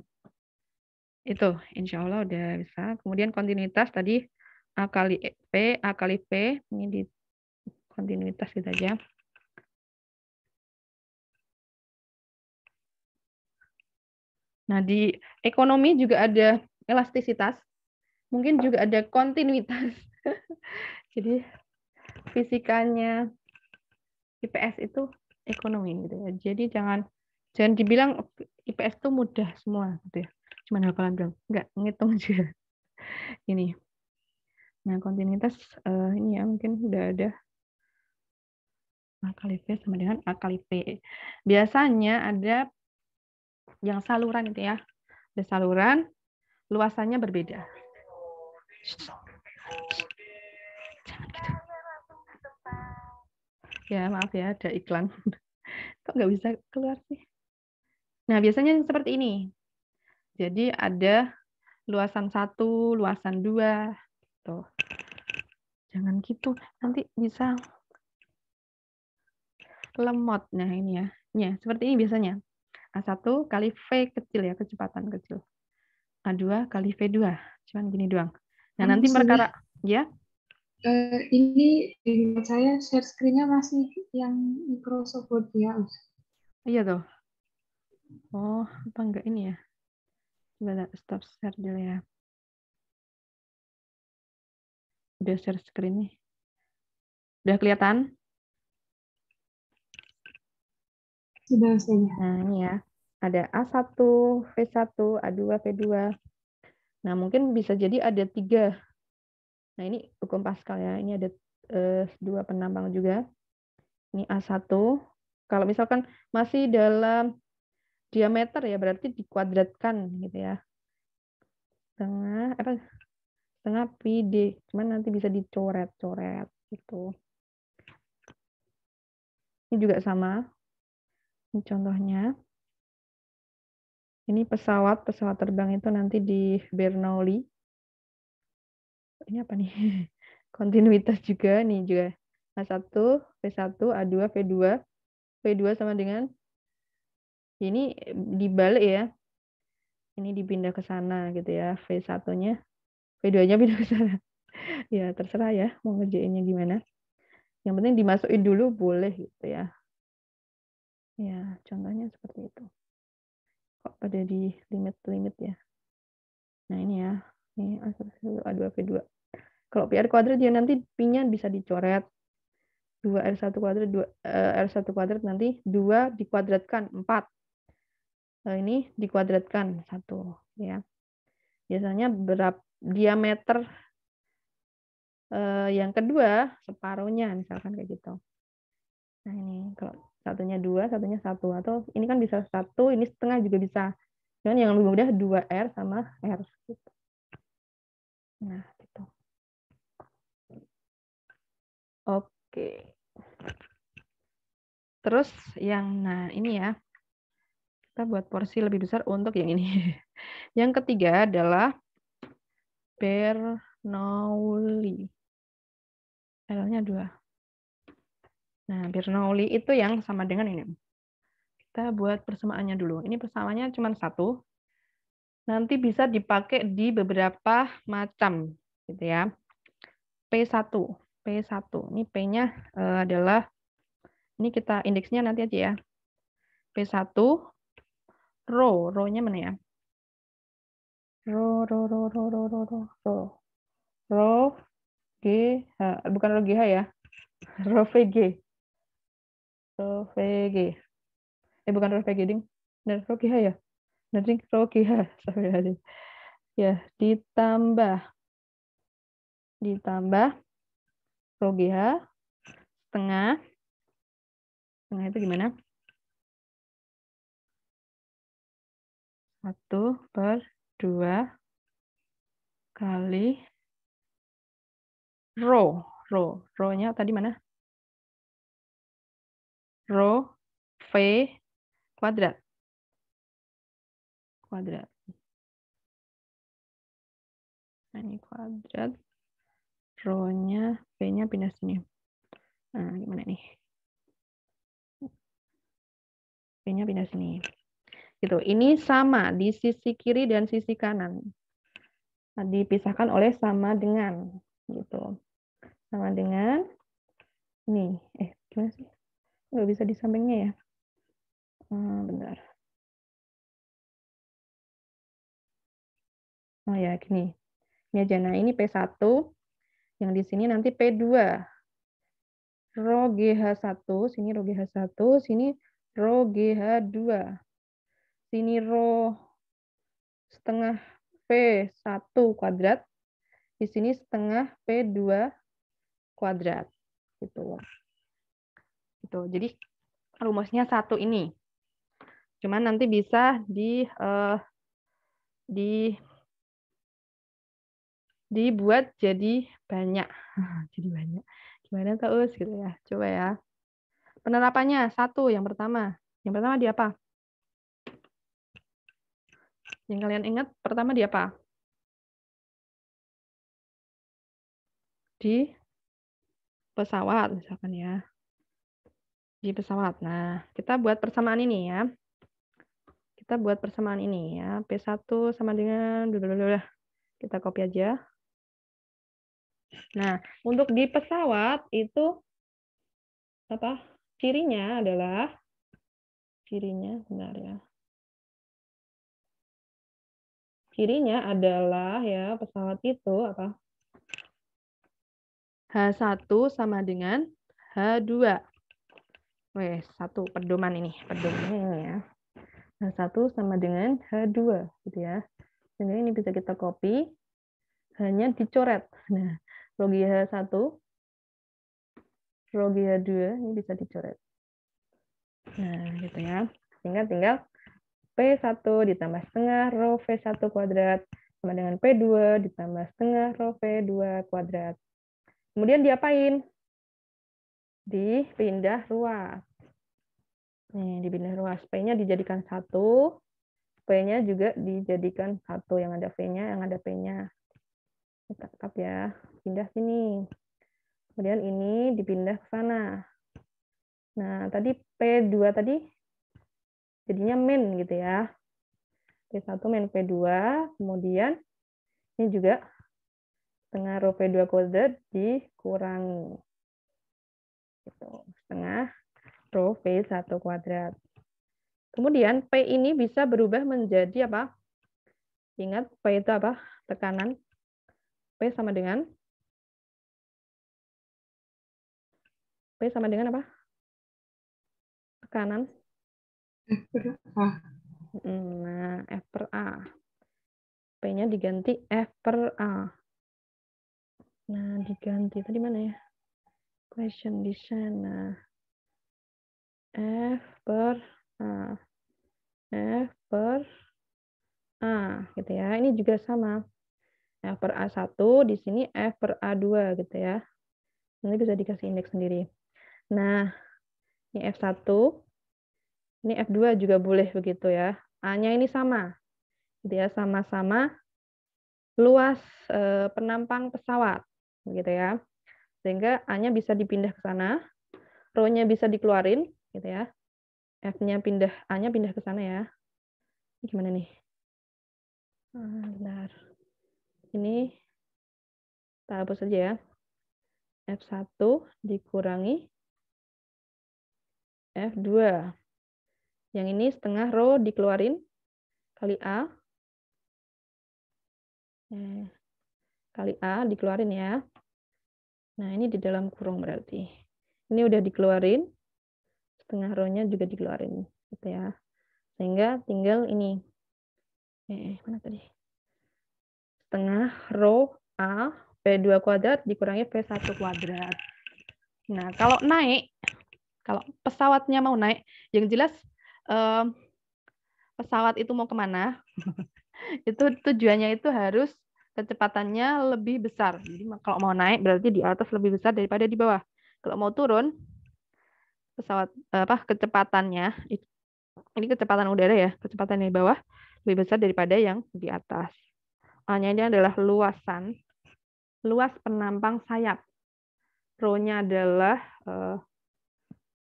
Speaker 1: Itu insya Allah udah bisa. Kemudian kontinuitas tadi A kali P, A kali P. Ini di kontinuitas gitu aja. Nah, di ekonomi juga ada elastisitas. Mungkin juga ada kontinuitas. Jadi fisikanya IPS itu ekonomi gitu ya. Jadi jangan dibilang IPS itu mudah semua gitu ya. Cuman hafalan doang. Enggak, ngitung juga. Ini. Nah, kontinuitas ini ya mungkin udah ada A kali V sama dengan A kali P. Biasanya ada yang saluran itu ya. Ada saluran, luasannya berbeda. Jangan gitu. Ya, maaf ya, ada iklan. Kok nggak bisa keluar sih? Nah, biasanya seperti ini. Jadi ada luasan 1, luasan 2. Tuh. Jangan gitu, nanti bisa lemot. Nah, ini ya. Ya, seperti ini biasanya. A1 kali V kecil ya, kecepatan kecil. A2 kali V2. Cuman gini doang. Nah, nanti perkara ya.
Speaker 4: Ini di saya share screen-nya masih yang Microsoft Word ya.
Speaker 1: Iya tuh. Oh, apa enggak ini ya? Coba stop share dulu ya. Udah share screen nih. Udah kelihatan?
Speaker 4: Sudah.
Speaker 1: Nah, ini ya. Ada A1, V1, A2, V2. Nah, mungkin bisa jadi ada 3. Nah, ini hukum Pascal ya. Ini ada 2 penambang juga. Ini A1. Kalau misalkan masih dalam diameter ya, berarti dikuadratkan gitu ya. Setengah pi D. Cuman nanti bisa dicoret-coret gitu. Ini juga sama. Ini contohnya. Ini pesawat terbang itu nanti di Bernoulli. Ini apa nih? Kontinuitas juga nih juga. A1, V1, A2, V2. V2 sama dengan ini dibalik ya. Ini dipindah ke sana gitu ya. V1-nya, V2-nya pindah ke sana. Ya, terserah ya mau ngerjainnya gimana. Yang penting dimasukin dulu boleh gitu ya. Ya, contohnya seperti itu. Kok pada di limit ya. Nah, ini ya. Ini A1, A2, V2. Kalau PR kuadrat dia nanti P-nya bisa dicoret. 2R1 kuadrat, 2R1 kuadrat nanti 2 dikuadratkan 4. Ini dikuadratkan 1 ya. Biasanya berapa diameter yang kedua separuhnya misalkan kayak gitu. Nah, ini kalau satunya 2, satunya 1 atau ini kan bisa 1, ini setengah juga bisa. Cuman yang lebih mudah 2R sama R gitu. Nah, gitu. Oke. Terus nah ini ya, kita buat porsi lebih besar untuk yang ini. Yang ketiga adalah Bernoulli. L-nya 2. Nah, Bernoulli itu yang sama dengan ini. Kita buat persamaannya dulu. Ini persamaannya cuma 1. Nanti bisa dipakai di beberapa macam, gitu ya. P1. Ini P-nya adalah, ini kita indeksnya nanti aja ya. P1, row-nya mana ya? Row, G, bukan row GH ya. Row VG. Bukan row VG, ding. Benar, row GH ya? Benar, ding, row GH. Ya, ditambah row GH setengah itu gimana? 1/2 kali row-nya tadi mana? Row V kuadrat. Nah, ini kuadrat. Row-nya V-nya pindah sini. Nah, gimana nih? V-nya pindah sini. Gitu. Ini sama di sisi kiri dan sisi kanan. Nah, dipisahkan oleh sama dengan, gitu. Sama dengan nih. Gimana sih? Nggak bisa di sampingnya ya? Bentar. Oh ya, gini. Ini aja. Nah, ini P1. Yang di sini nanti P2. Row GH1, sini row GH1, sini row GH2. Sini row setengah P1 kuadrat, di sini setengah P2 kuadrat. Gitu. Jadi rumusnya 1 ini. Cuman nanti bisa dibuat jadi banyak. Gimana terus gitu ya. Coba ya. Penerapannya 1 yang pertama. Yang pertama di apa? Yang kalian ingat pertama di apa? Di pesawat misalkan ya. Di pesawat. Nah, kita buat persamaan ini ya. P1 sama dengan kita copy aja. Nah, untuk di pesawat itu apa? Cirinya benar ya. Cirinya adalah ya pesawat itu apa? H1 sama dengan H2. Satu pedoman ini ya. H1 sama dengan H2 gitu ya. Jadi ini bisa kita copy, hanya dicoret. Nah, row H1, row H2 ini bisa dicoret. Nah, gitu ya. Sehingga tinggal P1 ditambah setengah row V1 kuadrat sama dengan P2 ditambah setengah row V2 kuadrat. Kemudian diapain? Dipindah ruas. Nih, dipindah ruas. P-nya dijadikan 1, P-nya juga dijadikan 1. Yang ada V-nya, yang ada P-nya. Tetap ya. Pindah sini. Kemudian ini dipindah ke sana. Nah, tadi P2 tadi jadinya min gitu ya. P1 min P2, kemudian ini juga setengah row P2 kuadrat dikurangi. Gitu. Setengah row P1 kuadrat. Kemudian P ini bisa berubah menjadi apa? Ingat, P itu apa? Tekanan. P sama dengan apa? Tekanan. Nah, F per A. P-nya diganti F per A. Nah, diganti. Tadi mana ya? Question di sana. F per A. F per A. Gitu ya. Ini juga sama. F per A1, di sini F per A2 gitu ya. Nanti bisa dikasih indeks sendiri. Nah, ini F1, ini F2 juga boleh begitu ya. A-nya ini sama, gitu ya, sama-sama luas penampang pesawat, gitu ya. Sehingga A-nya bisa dipindah ke sana, rho-nya bisa dikeluarin, gitu ya. F-nya pindah, A-nya pindah ke sana ya. Ini gimana nih? Bentar. Ini kita hapus saja ya. F1 dikurangi F2. Yang ini setengah rho dikeluarin kali A. Kali A dikeluarin ya. Nah, ini di dalam kurung berarti. Ini udah dikeluarin. Setengah rho-nya juga dikeluarin. Gitu ya. Sehingga tinggal ini. Mana tadi? Setengah rho A P2 kuadrat dikurangi P1 kuadrat. Nah, kalau naik, kalau pesawatnya mau naik, yang jelas pesawat itu mau kemana, itu tujuannya itu harus kecepatannya lebih besar. Jadi kalau mau naik berarti di atas lebih besar daripada di bawah. Kalau mau turun, pesawat kecepatannya, ini kecepatan udara ya, kecepatan di bawah lebih besar daripada yang di atas. A-nya ini adalah luas penampang sayap. Rho-nya adalah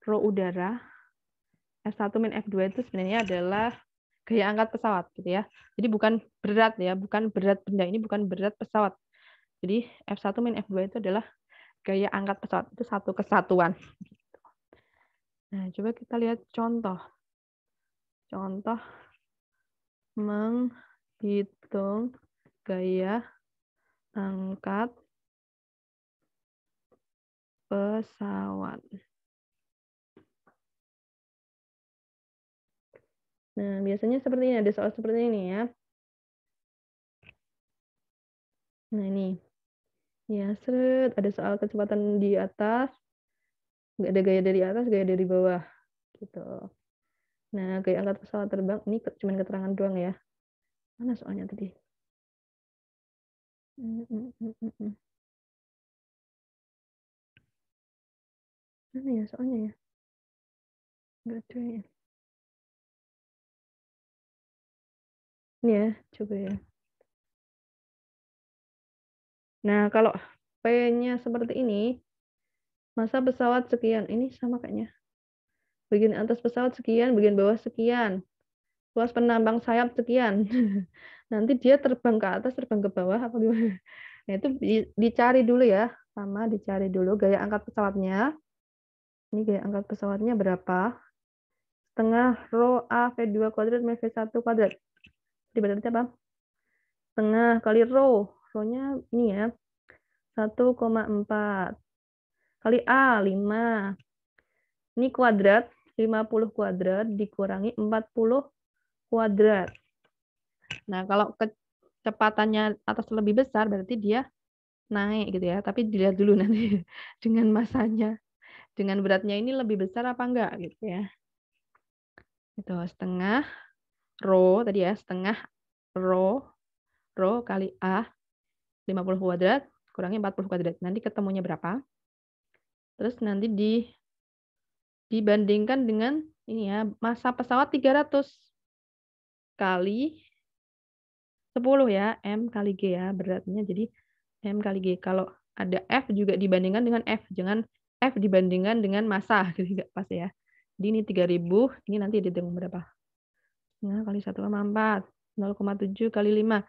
Speaker 1: rho udara. F1 min F2 itu sebenarnya adalah gaya angkat pesawat gitu ya. Jadi bukan berat ya, bukan berat benda, ini bukan berat pesawat. Jadi F1 min F2 itu adalah gaya angkat pesawat, itu satu kesatuan. Nah, coba kita lihat contoh. Contoh menghitung gaya angkat pesawat. Nah, biasanya seperti ini, ada soal seperti ini ya. Nah, ini. Ya, seret, ada soal kecepatan di atas, nggak ada gaya dari atas, gaya dari bawah. Gitu. Nah, gaya angkat pesawat terbang, ini cuma keterangan doang ya. Mana soalnya tadi? Mana ya soalnya ya? Nggak ada ya. Ini ya, coba ya. Nah, kalau P-nya seperti ini, masa pesawat sekian. Ini sama kayaknya. Bagian atas pesawat sekian, bagian bawah sekian. Luas penambang sayap sekian. Nanti dia terbang ke atas, terbang ke bawah, apa gimana? Nah, itu dicari dulu ya. Sama, dicari dulu gaya angkat pesawatnya. Ini gaya angkat pesawatnya berapa? Setengah rho A V2 kuadrat min V1 kuadrat. Berarti apa? Setengah kali rho. Rho-nya ini ya. 1,4. Kali A, 5. Ini kuadrat. 50 kuadrat dikurangi 40 kuadrat. Nah, kalau kecepatannya atas lebih besar, berarti dia naik gitu ya. Tapi dilihat dulu nanti dengan masanya. Dengan beratnya ini lebih besar apa enggak gitu ya. Itu setengah rho tadi ya, setengah rho kali A 50 kuadrat kurangi 40 kuadrat. Nanti ketemunya berapa? Terus nanti dibandingkan dengan ini ya, massa pesawat 300 kali 10 ya, M kali G ya beratnya. Jadi M kali G. Kalau ada F juga dibandingkan dengan F. Jangan F dibandingkan dengan massa. Gitu enggak pas ya. Jadi ini 3000, ini nanti dihitung berapa? Nah, kali 1,4. 0,7 kali 5.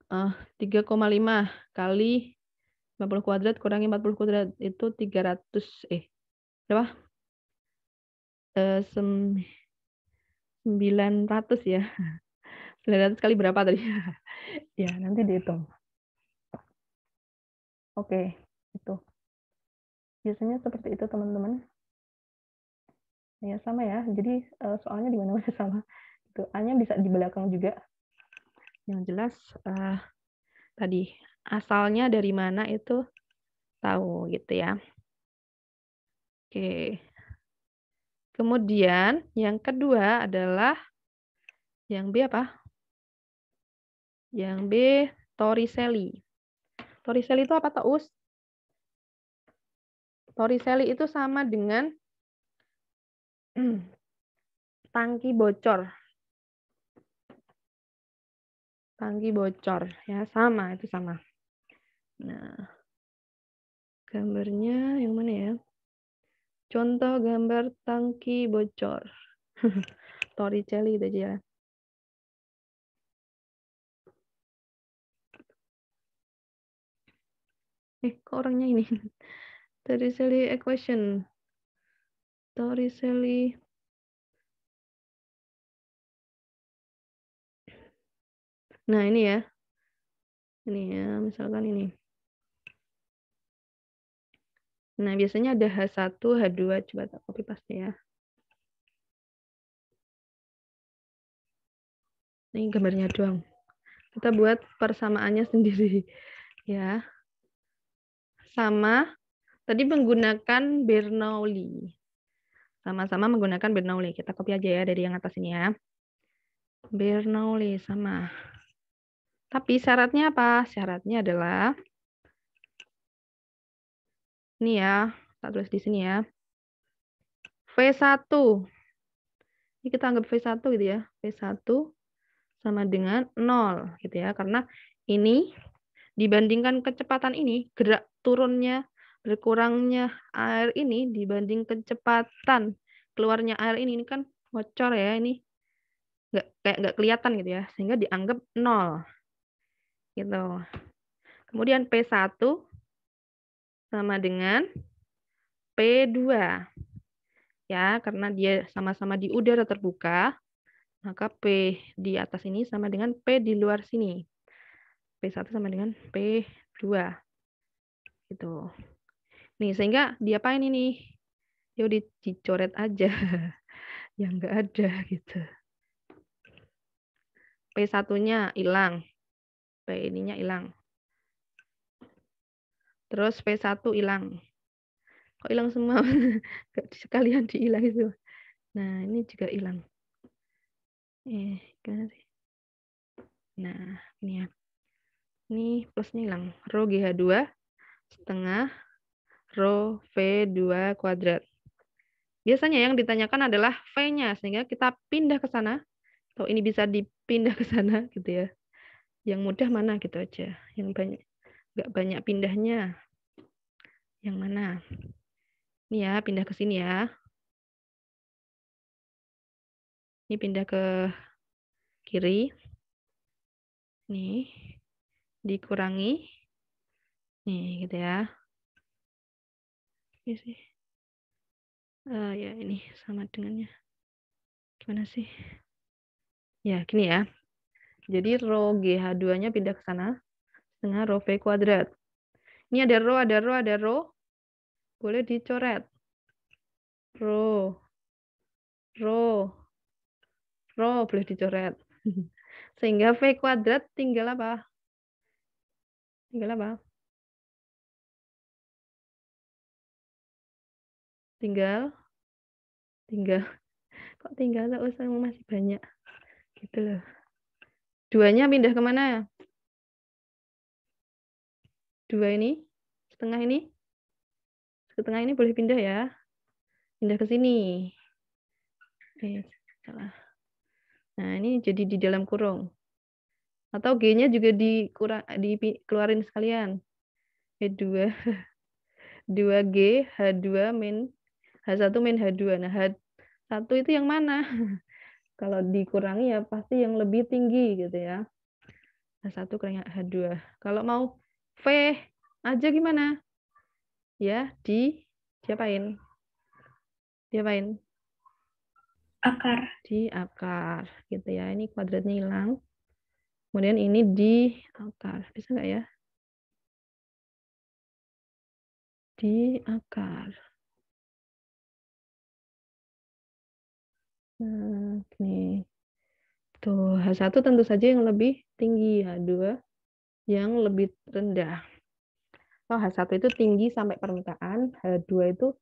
Speaker 1: 3,5 kali 50 kuadrat kurangi 40 kuadrat itu 300 berapa? 900 ya. 900 kali berapa tadi? Ya, nanti dihitung. Oke, itu. Biasanya seperti itu, teman-teman. Ya, sama ya. Jadi soalnya di mana-mana sama. Itu A-nya bisa di belakang juga. Yang jelas tadi asalnya dari mana itu tahu gitu ya. Oke. Kemudian yang kedua adalah yang B apa? Yang B Torricelli. Torricelli itu apa, Taus? Torricelli itu sama dengan tangki bocor. Tangki bocor. Ya, sama. Itu sama. Nah, gambarnya yang mana ya? Contoh gambar tangki bocor. Torricelli itu aja. Kok orangnya ini? Torricelli equation. Torricelli. Nah, ini ya. Ini ya, misalkan ini. Nah, biasanya ada H1, H2. Coba tak copy paste ya. Ini gambarnya doang. Kita buat persamaannya sendiri. Ya. Sama. Tadi menggunakan Bernoulli. Sama-sama menggunakan Bernoulli. Kita copy aja ya dari yang atas ini ya. Bernoulli sama. Tapi syaratnya apa? Syaratnya adalah ini ya. Tak tulis di sini ya. V1. Ini kita anggap V1 gitu ya. V1 sama dengan 0 gitu ya. Karena ini dibandingkan kecepatan ini, gerak turunnya, berkurangnya air ini dibanding kecepatan keluarnya air ini kan bocor ya, ini nggak kelihatan gitu ya, sehingga dianggap 0 gitu. Kemudian P1 sama dengan P2 ya, karena dia sama-sama di udara terbuka, maka P di atas ini sama dengan P di luar sini. P1 sama dengan P2 gitu. Nih, sehingga diapain ini? Ya udah dicoret aja. Yang enggak ada gitu. P1-nya hilang. P ininya hilang. Terus P1 hilang. Kok hilang semua? Enggak sekalian dihilang itu. Nah, ini juga hilang. Nah, ini ya. Ini plusnya hilang. Rho GH2 setengah rho V2 kuadrat. Biasanya yang ditanyakan adalah V-nya, sehingga kita pindah ke sana. Atau ini bisa dipindah ke sana gitu ya. Yang mudah mana gitu aja. Yang banyak nggak banyak pindahnya. Yang mana? Ini ya, pindah ke sini ya. Ini pindah ke kiri. Nih. Dikurangi. Nih, gitu ya. Ini sih. Ya, ini sama dengannya. Gimana sih? Ya, gini ya. Jadi rho GH2-nya pindah ke sana. Setengah rho V kuadrat. Ini ada rho, ada rho, ada rho. Boleh dicoret. Rho. Rho. Rho boleh dicoret. Sehingga V kuadrat tinggal apa? Tinggal apa? Tinggal. Kok tinggal tak usah, masih banyak. Gitu loh. Duanya pindah kemana? Dua ini. Setengah ini. Setengah ini boleh pindah ya. Pindah ke sini. Salah. Nah, ini jadi di dalam kurung. Atau G-nya juga dikeluarin sekalian. H2. 2G, H2 min H1 min H2. Nah, H1 itu yang mana? Kalau dikurangi ya pasti yang lebih tinggi gitu ya. H1 kurang H2. Kalau mau V aja gimana? Ya, diapain? Diapain?
Speaker 2: Akar.
Speaker 1: Di akar gitu ya. Ini kuadratnya hilang. Kemudian ini di akar. Bisa nggak ya? Di akar. Nah, nih. Tuh, H1 tentu saja yang lebih tinggi, H2 yang lebih rendah. Oh, H1 itu tinggi sampai permukaan, H2 itu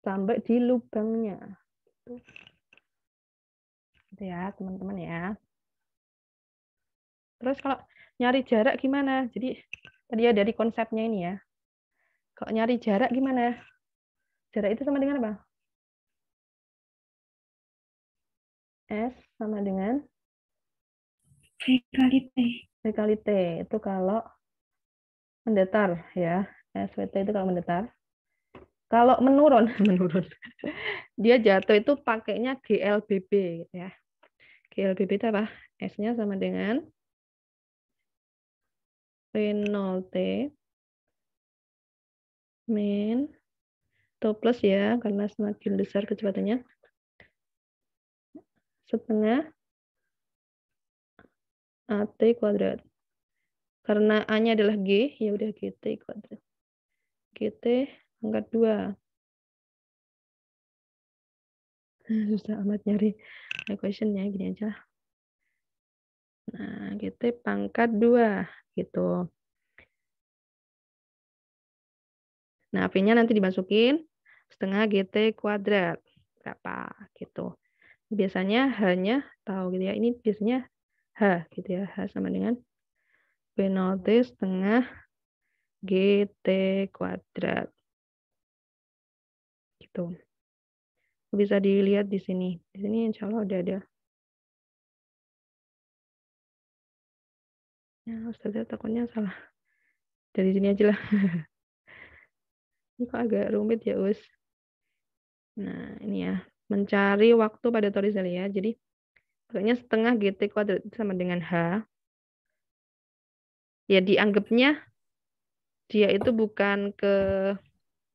Speaker 1: sampai di lubangnya. Gitu ya, teman-teman ya. Terus kalau nyari jarak gimana? Jadi tadi ya dari konsepnya ini ya. Kalau nyari jarak gimana? Jarak itu sama dengan apa? S sama dengan
Speaker 2: V kali T.
Speaker 1: V kali T. Itu kalau mendatar ya. SWT itu kalau mendatar. Kalau menurun, menurun. Dia jatuh itu pakainya GLBB gitu ya. GLBB itu apa? S-nya sama dengan V0T min atau plus ya, karena semakin besar kecepatannya, setengah AT kuadrat. Karena A-nya adalah G, ya udah GT kuadrat. GT pangkat 2. Susah amat nyari equation-nya, gini aja. Nah, GT pangkat 2 gitu. Nah, V-nya nanti dimasukin setengah GT kuadrat. Berapa gitu. Biasanya H-nya tahu gitu ya. Ini biasanya H gitu ya. H sama dengan V0T setengah GT kuadrat. Gitu. Bisa dilihat di sini. Di sini insya Allah udah ada. Ya, Ustazah takutnya salah. Dari sini aja lah. Ini kok agak rumit ya, Us. Nah, ini ya. Mencari waktu pada Torricelli ya. Jadi, pokoknya setengah GT kuadrat sama dengan H. Ya, dianggapnya dia itu bukan ke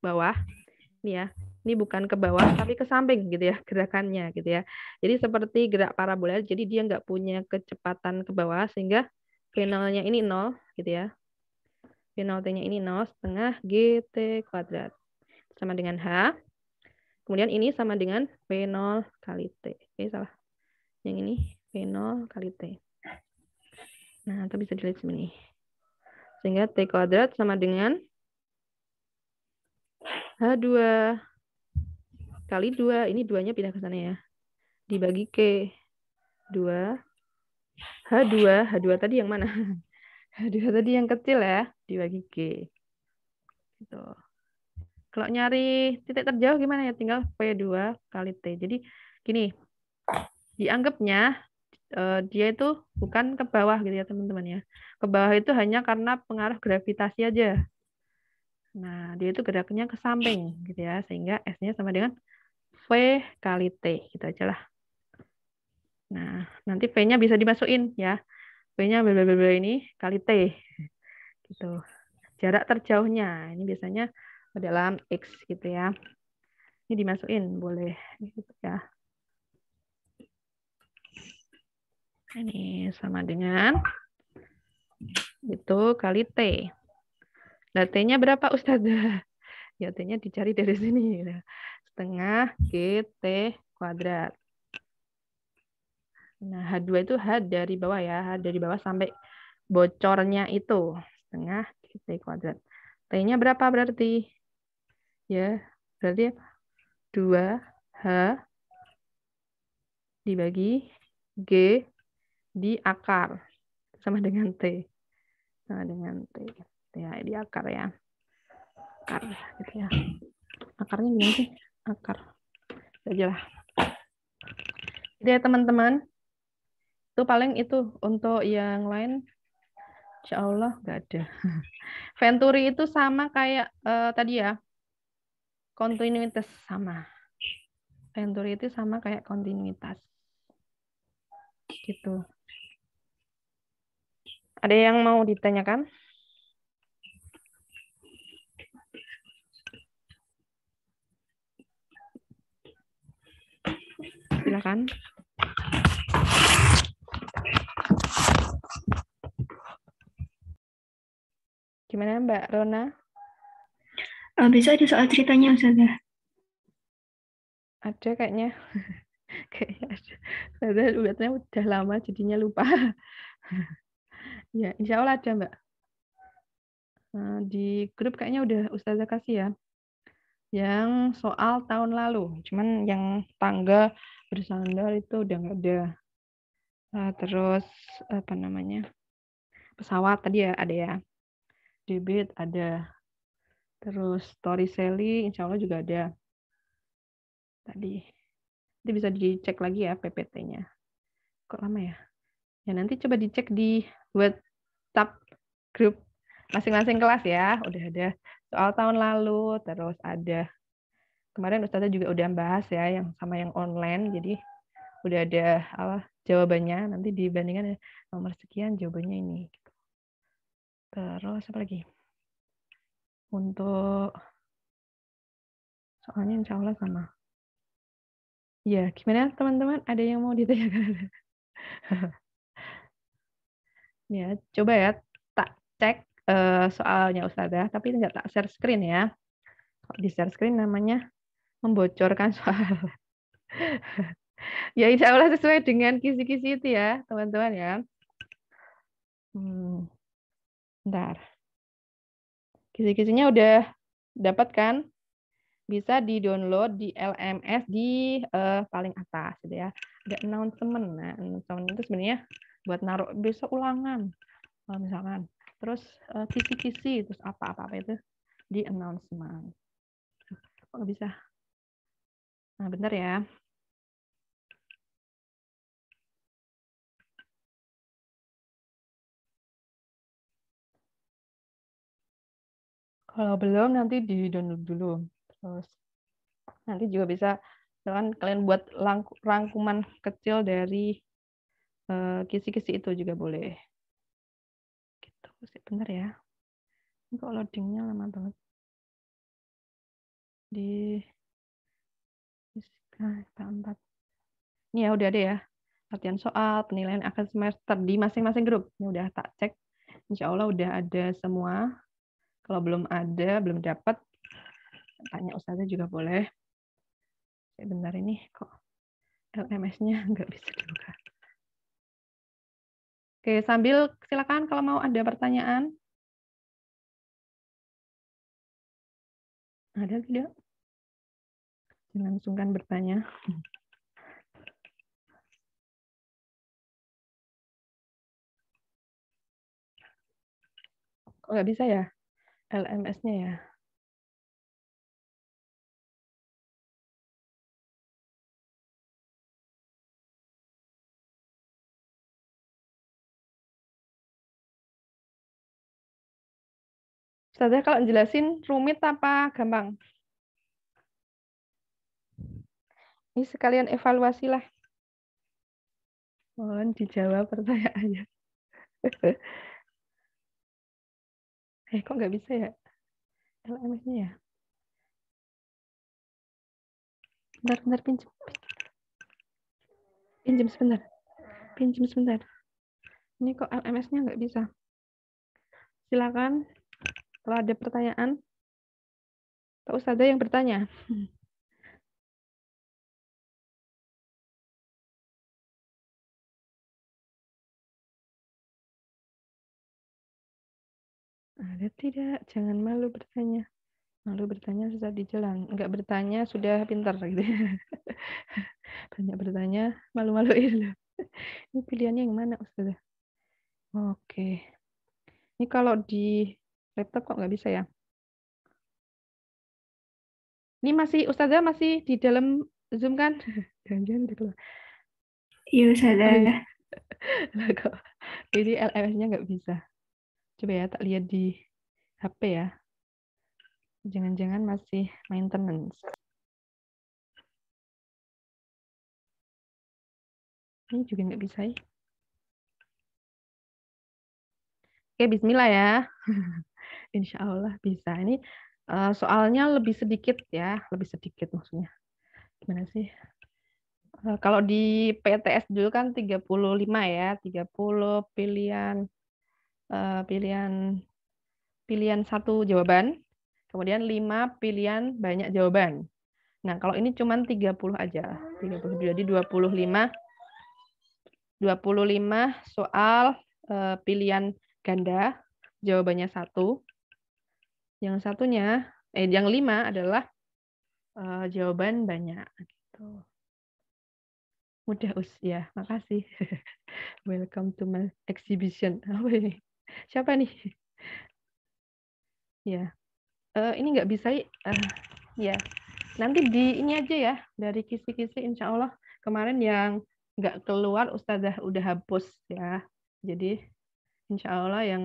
Speaker 1: bawah. Ini ya. Ini bukan ke bawah, tapi ke samping gitu ya, gerakannya gitu ya. Jadi, seperti gerak parabola. Jadi, dia nggak punya kecepatan ke bawah, sehingga V0-nya ini 0 gitu ya. V0T-nya ini 0 setengah GT kuadrat. Sama dengan H. Kemudian ini sama dengan V0 kali T. Oke, salah. Yang ini V0 kali T. Nah, itu bisa dilihat sini. Sehingga T kuadrat sama dengan H2 kali 2. Ini 2-nya pindah ke sana ya. Dibagi K. 2. H2 tadi yang mana? H2 tadi yang kecil ya. Dibagi G. Gitu. Kalau nyari titik terjauh gimana ya? Tinggal P2 kali T. Jadi gini, dianggapnya dia itu bukan ke bawah gitu ya teman-teman ya. Ke bawah itu hanya karena pengaruh gravitasi aja. Nah, dia itu geraknya ke samping gitu ya. Sehingga S-nya sama dengan V kali T. Gitu aja lah. Nah, nanti V-nya bisa dimasukin ya. V-nya ini kali T. Gitu. Jarak terjauhnya. Ini biasanya dalam X gitu ya. Ini dimasukin boleh gitu ya. Ini sama dengan itu kali T. Nah, T-nya berapa Ustazah? Ya, T-nya dicari dari sini. Setengah GT kuadrat. Nah, H2 itu H dari bawah ya. H dari bawah sampai bocornya itu. Setengah GT kuadrat. T-nya berapa berarti? Ya, berarti 2H dibagi G di akar. Sama dengan T. Sama dengan T. Ya, di akar ya. Akar gitu ya. Akarnya gimana sih? Akar. Aja lah. Jadi ya teman-teman, itu paling itu untuk yang lain insya Allah nggak ada. Venturi itu sama kayak tadi ya, kontinuitas sama. Venturi itu sama kayak kontinuitas. Gitu. Ada yang mau ditanyakan? Silakan. Gimana Mbak Rona?
Speaker 2: Besok ada soal ceritanya, Ustazah.
Speaker 1: Ada kayaknya. Kayaknya ada. Saya udah lama jadinya lupa. Ya, insya Allah ada Mbak. Di grup kayaknya udah Ustazah kasih ya. Yang soal tahun lalu. Cuman yang tangga bersandar itu udah nggak ada. Terus apa namanya? pesawat tadi ya ada ya. Debit ada. Terus story selling insya Allah juga ada. Tadi. Nanti bisa dicek lagi ya PPT-nya. Kok lama ya? Ya nanti coba dicek di WhatsApp grup masing-masing kelas ya. Udah ada soal tahun lalu, terus ada kemarin Ustazah juga udah bahas ya yang sama yang online. Jadi udah ada jawabannya. Nanti dibandingkan nomor sekian jawabannya ini. Terus apa lagi? Untuk soalnya insya Allah sama. Ya, gimana teman-teman? Ada yang mau ditanyakan? Ya, coba ya tak cek soalnya Ustazah, tapi nggak tak share screen ya. Kalau di share screen namanya membocorkan soal. Ya, insya Allah sesuai dengan kisi-kisi itu ya, teman-teman ya. Bentar. Kisi-kisinya udah dapat kan? Bisa di-download di LMS di paling atas gitu ya. Ada announcement. Nah, announcement itu sebenarnya buat naruh besok ulangan. Misalkan. Terus kisi-kisi terus apa-apa itu di announcement. Kok nggak bisa? Nah, bentar ya. Kalau belum nanti di-download dulu. Terus nanti juga bisa misalkan kalian buat rangkuman kecil dari kisi-kisi itu juga boleh. Gitu. Bentar ya. Kok loadingnya lama banget. Di Fisika 4. Ini ya udah ada ya. Latihan soal, penilaian akhir semester di masing-masing grup. Ini udah tak cek. Insya Allah udah ada semua. Kalau belum ada, belum dapat, tanya Ustazah juga boleh. Bentar ini kok LMS-nya nggak bisa dibuka. Oke, sambil silakan kalau mau ada pertanyaan. Ada tidak? Langsungkan bertanya. Kok nggak bisa ya? LMS-nya ya. Ustazah kalau jelasin rumit apa gampang? Ini sekalian evaluasi lah. Mohon dijawab pertanyaannya. Kok nggak bisa ya? LMS-nya ya? Bentar, pinjam. Pinjam sebentar. Pinjam sebentar. Ini kok LMS-nya nggak bisa. Silakan. Kalau ada pertanyaan, Pak Ustazah yang bertanya. Ada tidak? Jangan malu bertanya. Malu bertanya susah di jalan. Enggak bertanya sudah pintar gitu. Banyak bertanya, malu-maluin. Ini pilihannya yang mana, Ustazah? Oke. Ini kalau di laptop kok nggak bisa ya? Ini masih Ustazah masih di dalam Zoom kan? Jangan-jangan gitu.
Speaker 2: Iya, Ustazah.
Speaker 1: Ini LMS-nya nggak bisa. Coba ya, tak lihat di HP ya. Jangan-jangan masih maintenance. Ini juga nggak bisa ya. Oke, bismillah ya. Insya Allah bisa. Ini soalnya lebih sedikit ya. Lebih sedikit maksudnya. Gimana sih? Kalau di PTS dulu kan 35 ya. 30 pilihan satu jawaban. Kemudian 5 pilihan banyak jawaban. Nah, kalau ini cuma 30 aja. 30. Jadi 25 soal pilihan ganda, jawabannya 1. Yang satunya, yang 5 adalah jawaban banyak. Gitu. Mudah ya, makasih. Welcome to my exhibition. Apa ini? Siapa nih? Ya, ini nggak bisa ya. Nanti di ini aja ya, dari kisi-kisi insya Allah kemarin yang nggak keluar Ustazah udah hapus ya. Jadi insya Allah yang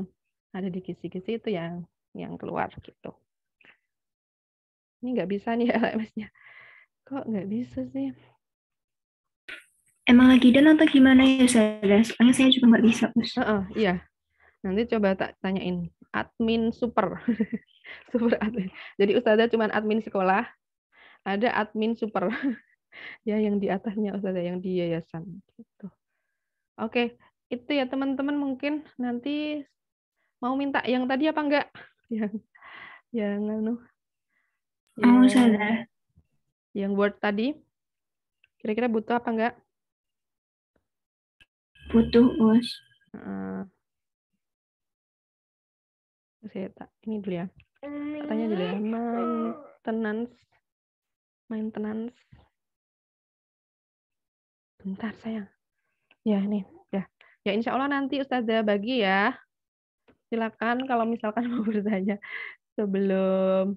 Speaker 1: ada di kisi-kisi itu yang keluar gitu. Ini nggak bisa nih LMS-nya. Kok nggak bisa sih?
Speaker 2: Emang lagi down atau gimana ya Ustazah? Soalnya saya juga nggak bisa, Us.
Speaker 1: Iya. Nanti coba tak tanyain admin super. Super admin. Jadi Ustazah cuma admin sekolah, ada admin super. Ya yang di atasnya Ustazah, yang di yayasan gitu. Oke, itu ya teman-teman, mungkin nanti mau minta yang tadi apa enggak? Yang anu,
Speaker 2: Oh,
Speaker 1: yang
Speaker 2: Ustazah.
Speaker 1: yang Word tadi. Kira-kira butuh apa enggak?
Speaker 2: Butuh, Us.
Speaker 1: Eh, saya ini dulu ya. Tanya dulu ya. Maintenance. Bentar sayang. Ya ini ya. Ya insya Allah nanti Ustazah bagi ya. Silakan kalau misalkan mau bertanya sebelum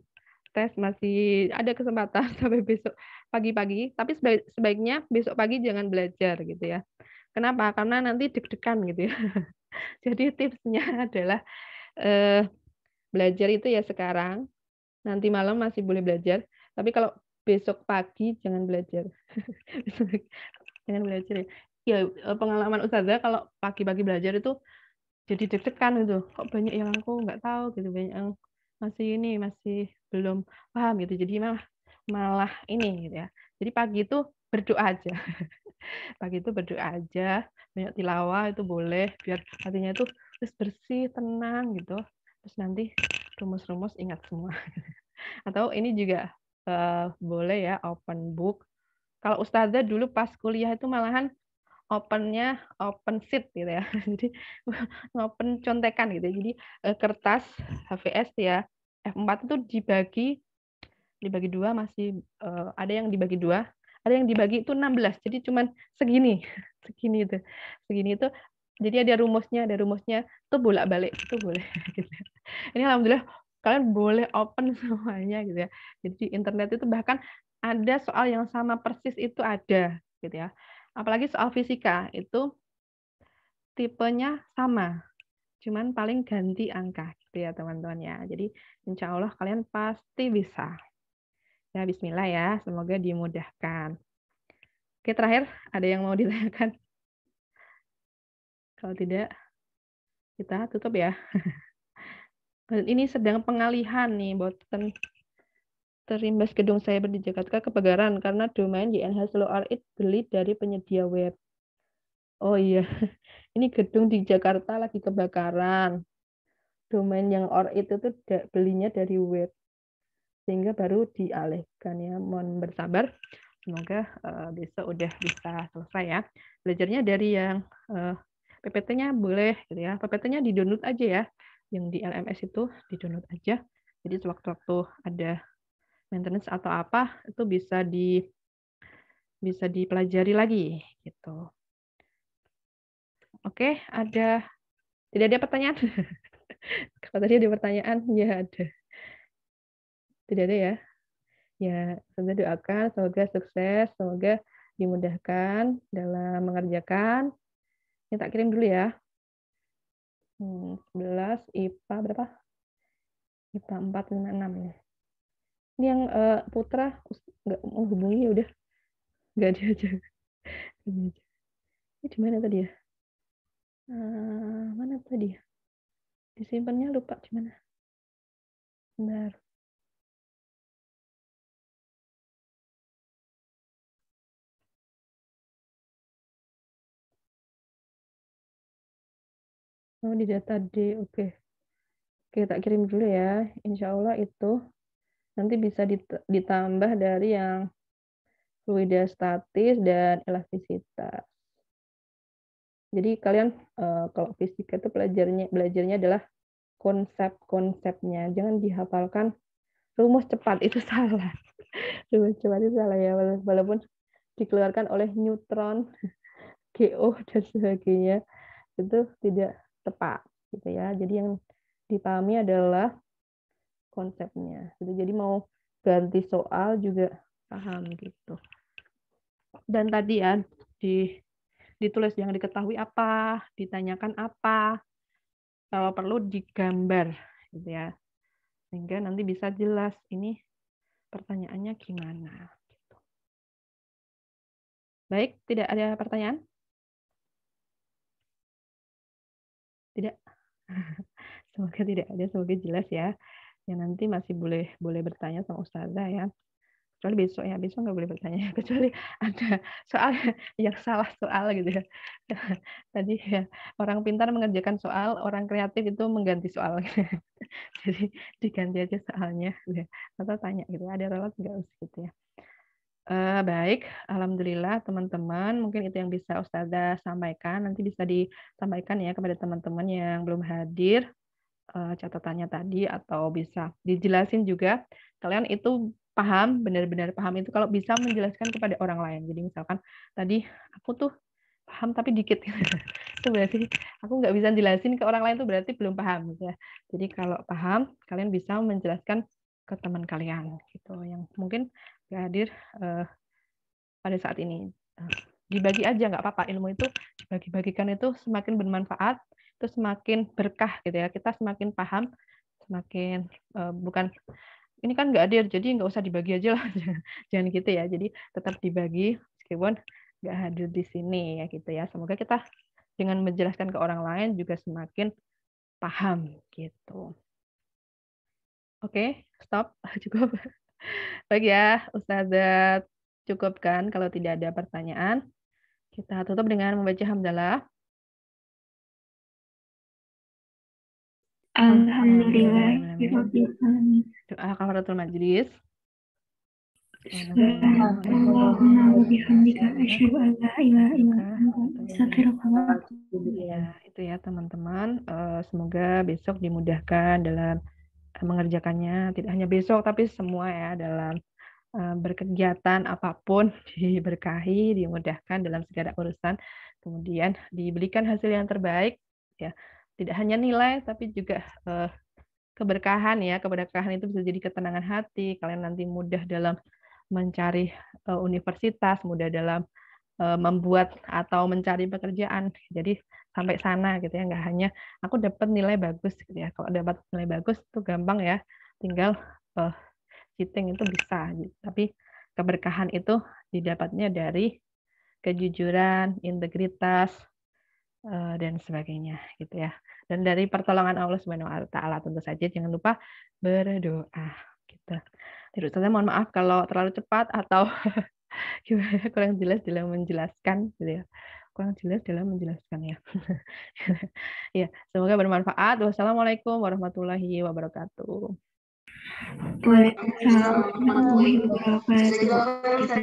Speaker 1: tes, masih ada kesempatan sampai besok pagi-pagi. Tapi sebaiknya besok pagi jangan belajar gitu ya. Kenapa? Karena nanti deg-degan gitu ya. Jadi tipsnya adalah belajar itu ya sekarang. Nanti malam masih boleh belajar. Tapi kalau besok pagi jangan belajar. Jangan belajar ya. Ya pengalaman Ustazah kalau pagi-pagi belajar itu jadi deg-degan gitu. Kok banyak yang aku nggak tahu gitu, banyak yang masih belum paham gitu. Jadi malah ini gitu ya. Jadi pagi itu berdoa aja. Pagi itu berdoa aja, banyak tilawah itu boleh biar hatinya itu terus bersih, tenang gitu. Terus nanti rumus-rumus ingat semua. Atau ini juga boleh ya open book. Kalau Ustazah dulu pas kuliah itu malahan opennya open sheet gitu ya. Jadi open contekan gitu. Jadi kertas HVS ya F4 itu dibagi dua, masih ada yang dibagi dua, ada yang dibagi itu 16. Jadi cuman segini. Segini itu jadi ada rumusnya tuh bolak-balik itu boleh gitu. Ini alhamdulillah kalian boleh open semuanya gitu ya. Jadi di internet itu bahkan ada soal yang sama persis itu ada gitu ya. Apalagi soal fisika itu tipenya sama, cuman paling ganti angka gitu ya teman-teman ya. Jadi insya Allah kalian pasti bisa. Ya Bismillah ya, semoga dimudahkan. Oke, terakhir ada yang mau ditanyakan? Kalau tidak, kita tutup ya. Ini sedang pengalihan nih, boten terimbas gedung cyber di Jakarta kebakaran karena domain YNH Slow It beli dari penyedia web. Oh iya, ini gedung di Jakarta lagi kebakaran. Domain yang ORIT itu belinya dari web, sehingga baru dialihkan ya. Mohon bersabar, semoga besok udah bisa selesai ya. Belajarnya dari yang PPT-nya boleh gitu ya. PPT-nya di-download aja ya. Yang di LMS itu di-download aja. Jadi sewaktu-waktu ada maintenance atau apa itu bisa dipelajari lagi gitu. Oke, tidak ada pertanyaan? Kalau tadi ada pertanyaan, ya ada. Tidak ada ya? Ya, saya doakan semoga sukses, semoga dimudahkan dalam mengerjakan. Ini tak kirim dulu ya. 11 IPA berapa? IPA 456 ini. Ini yang Putra nggak menghubungi udah nggak diajak. Ini di mana tadi ya? Mana tadi ya? Disimpannya lupa di mana. Bentar. Oh, di data D. Oke. Oke, tak kirim dulu ya. Insya Allah itu nanti bisa ditambah dari yang fluidostatis dan elastisitas. Jadi kalian kalau fisika itu belajarnya adalah konsep-konsepnya. Jangan dihafalkan rumus cepat, itu salah. Rumus cepat itu salah ya, walaupun dikeluarkan oleh neutron, GO dan sebagainya, itu tidak tepat gitu ya. Jadi yang dipahami adalah konsepnya. Gitu. Jadi mau ganti soal juga paham gitu. Dan tadi ya ditulis yang diketahui apa, ditanyakan apa, kalau perlu digambar gitu ya. Sehingga nanti bisa jelas ini pertanyaannya gimana. Gitu. Baik, tidak ada pertanyaan? Tidak. Semoga tidak ada, semoga jelas ya. Ya nanti masih boleh bertanya sama Ustazah ya. Kecuali besok ya, besok nggak boleh bertanya. Kecuali ada soal yang salah soal gitu ya. Tadi ya, orang pintar mengerjakan soal, orang kreatif itu mengganti soal. Jadi diganti aja soalnya. Atau tanya gitu, ada ralat nggak gitu ya. Baik, alhamdulillah teman-teman, mungkin itu yang bisa Ustazah sampaikan. Nanti bisa disampaikan ya kepada teman-teman yang belum hadir catatannya tadi, atau bisa dijelasin juga. Kalian itu paham, benar-benar paham itu kalau bisa menjelaskan kepada orang lain. Jadi misalkan tadi aku tuh paham tapi dikit. Itu berarti aku nggak bisa jelasin ke orang lain, itu berarti belum paham gitu ya. Jadi kalau paham, kalian bisa menjelaskan ke teman kalian gitu yang mungkin nggak hadir pada saat ini. Dibagi aja nggak apa-apa, ilmu itu dibagi-bagikan, itu semakin bermanfaat, itu semakin berkah gitu ya. Kita semakin paham, semakin bukan ini kan nggak hadir jadi nggak usah dibagi aja lah. Jangan gitu ya. Jadi tetap dibagi meskipun nggak hadir di sini ya gitu ya. Semoga kita dengan menjelaskan ke orang lain juga semakin paham gitu. Oke, stop. Cukup. Baik ya, Ustazah cukupkan kalau tidak ada pertanyaan. Kita tutup dengan membaca hamdalah.
Speaker 2: Alhamdulillah.
Speaker 1: Doa kafaratul majlis.
Speaker 2: Subhanallahumma wa bihamdika asyhadu an la ilaha illa anta astaghfiruka wa atubu
Speaker 1: Ya, itu ya teman-teman. Semoga besok dimudahkan dalam mengerjakannya. Tidak hanya besok, tapi semua ya dalam berkegiatan apapun diberkahi, dimudahkan dalam segala urusan. Kemudian diberikan hasil yang terbaik. Ya, tidak hanya nilai, tapi juga keberkahan ya. Keberkahan itu bisa jadi ketenangan hati. Kalian nanti mudah dalam mencari universitas, mudah dalam membuat atau mencari pekerjaan. Jadi sampai sana gitu ya, nggak hanya aku dapat nilai bagus gitu ya. Kalau dapat nilai bagus itu gampang ya, tinggal cheating itu bisa gitu. Tapi keberkahan itu didapatnya dari kejujuran, integritas, dan sebagainya gitu ya. Dan dari pertolongan Allah Subhanahu wa taala tentu saja. Jangan lupa berdoa gitu. Terus saya mohon maaf kalau terlalu cepat atau kurang jelas dalam menjelaskan gitu ya. Kurang jelas dalam menjelaskan ya. Ya, semoga bermanfaat. Wassalamualaikum warahmatullahi wabarakatuh.
Speaker 2: Waalaikumsalam warahmatullahi wabarakatuh.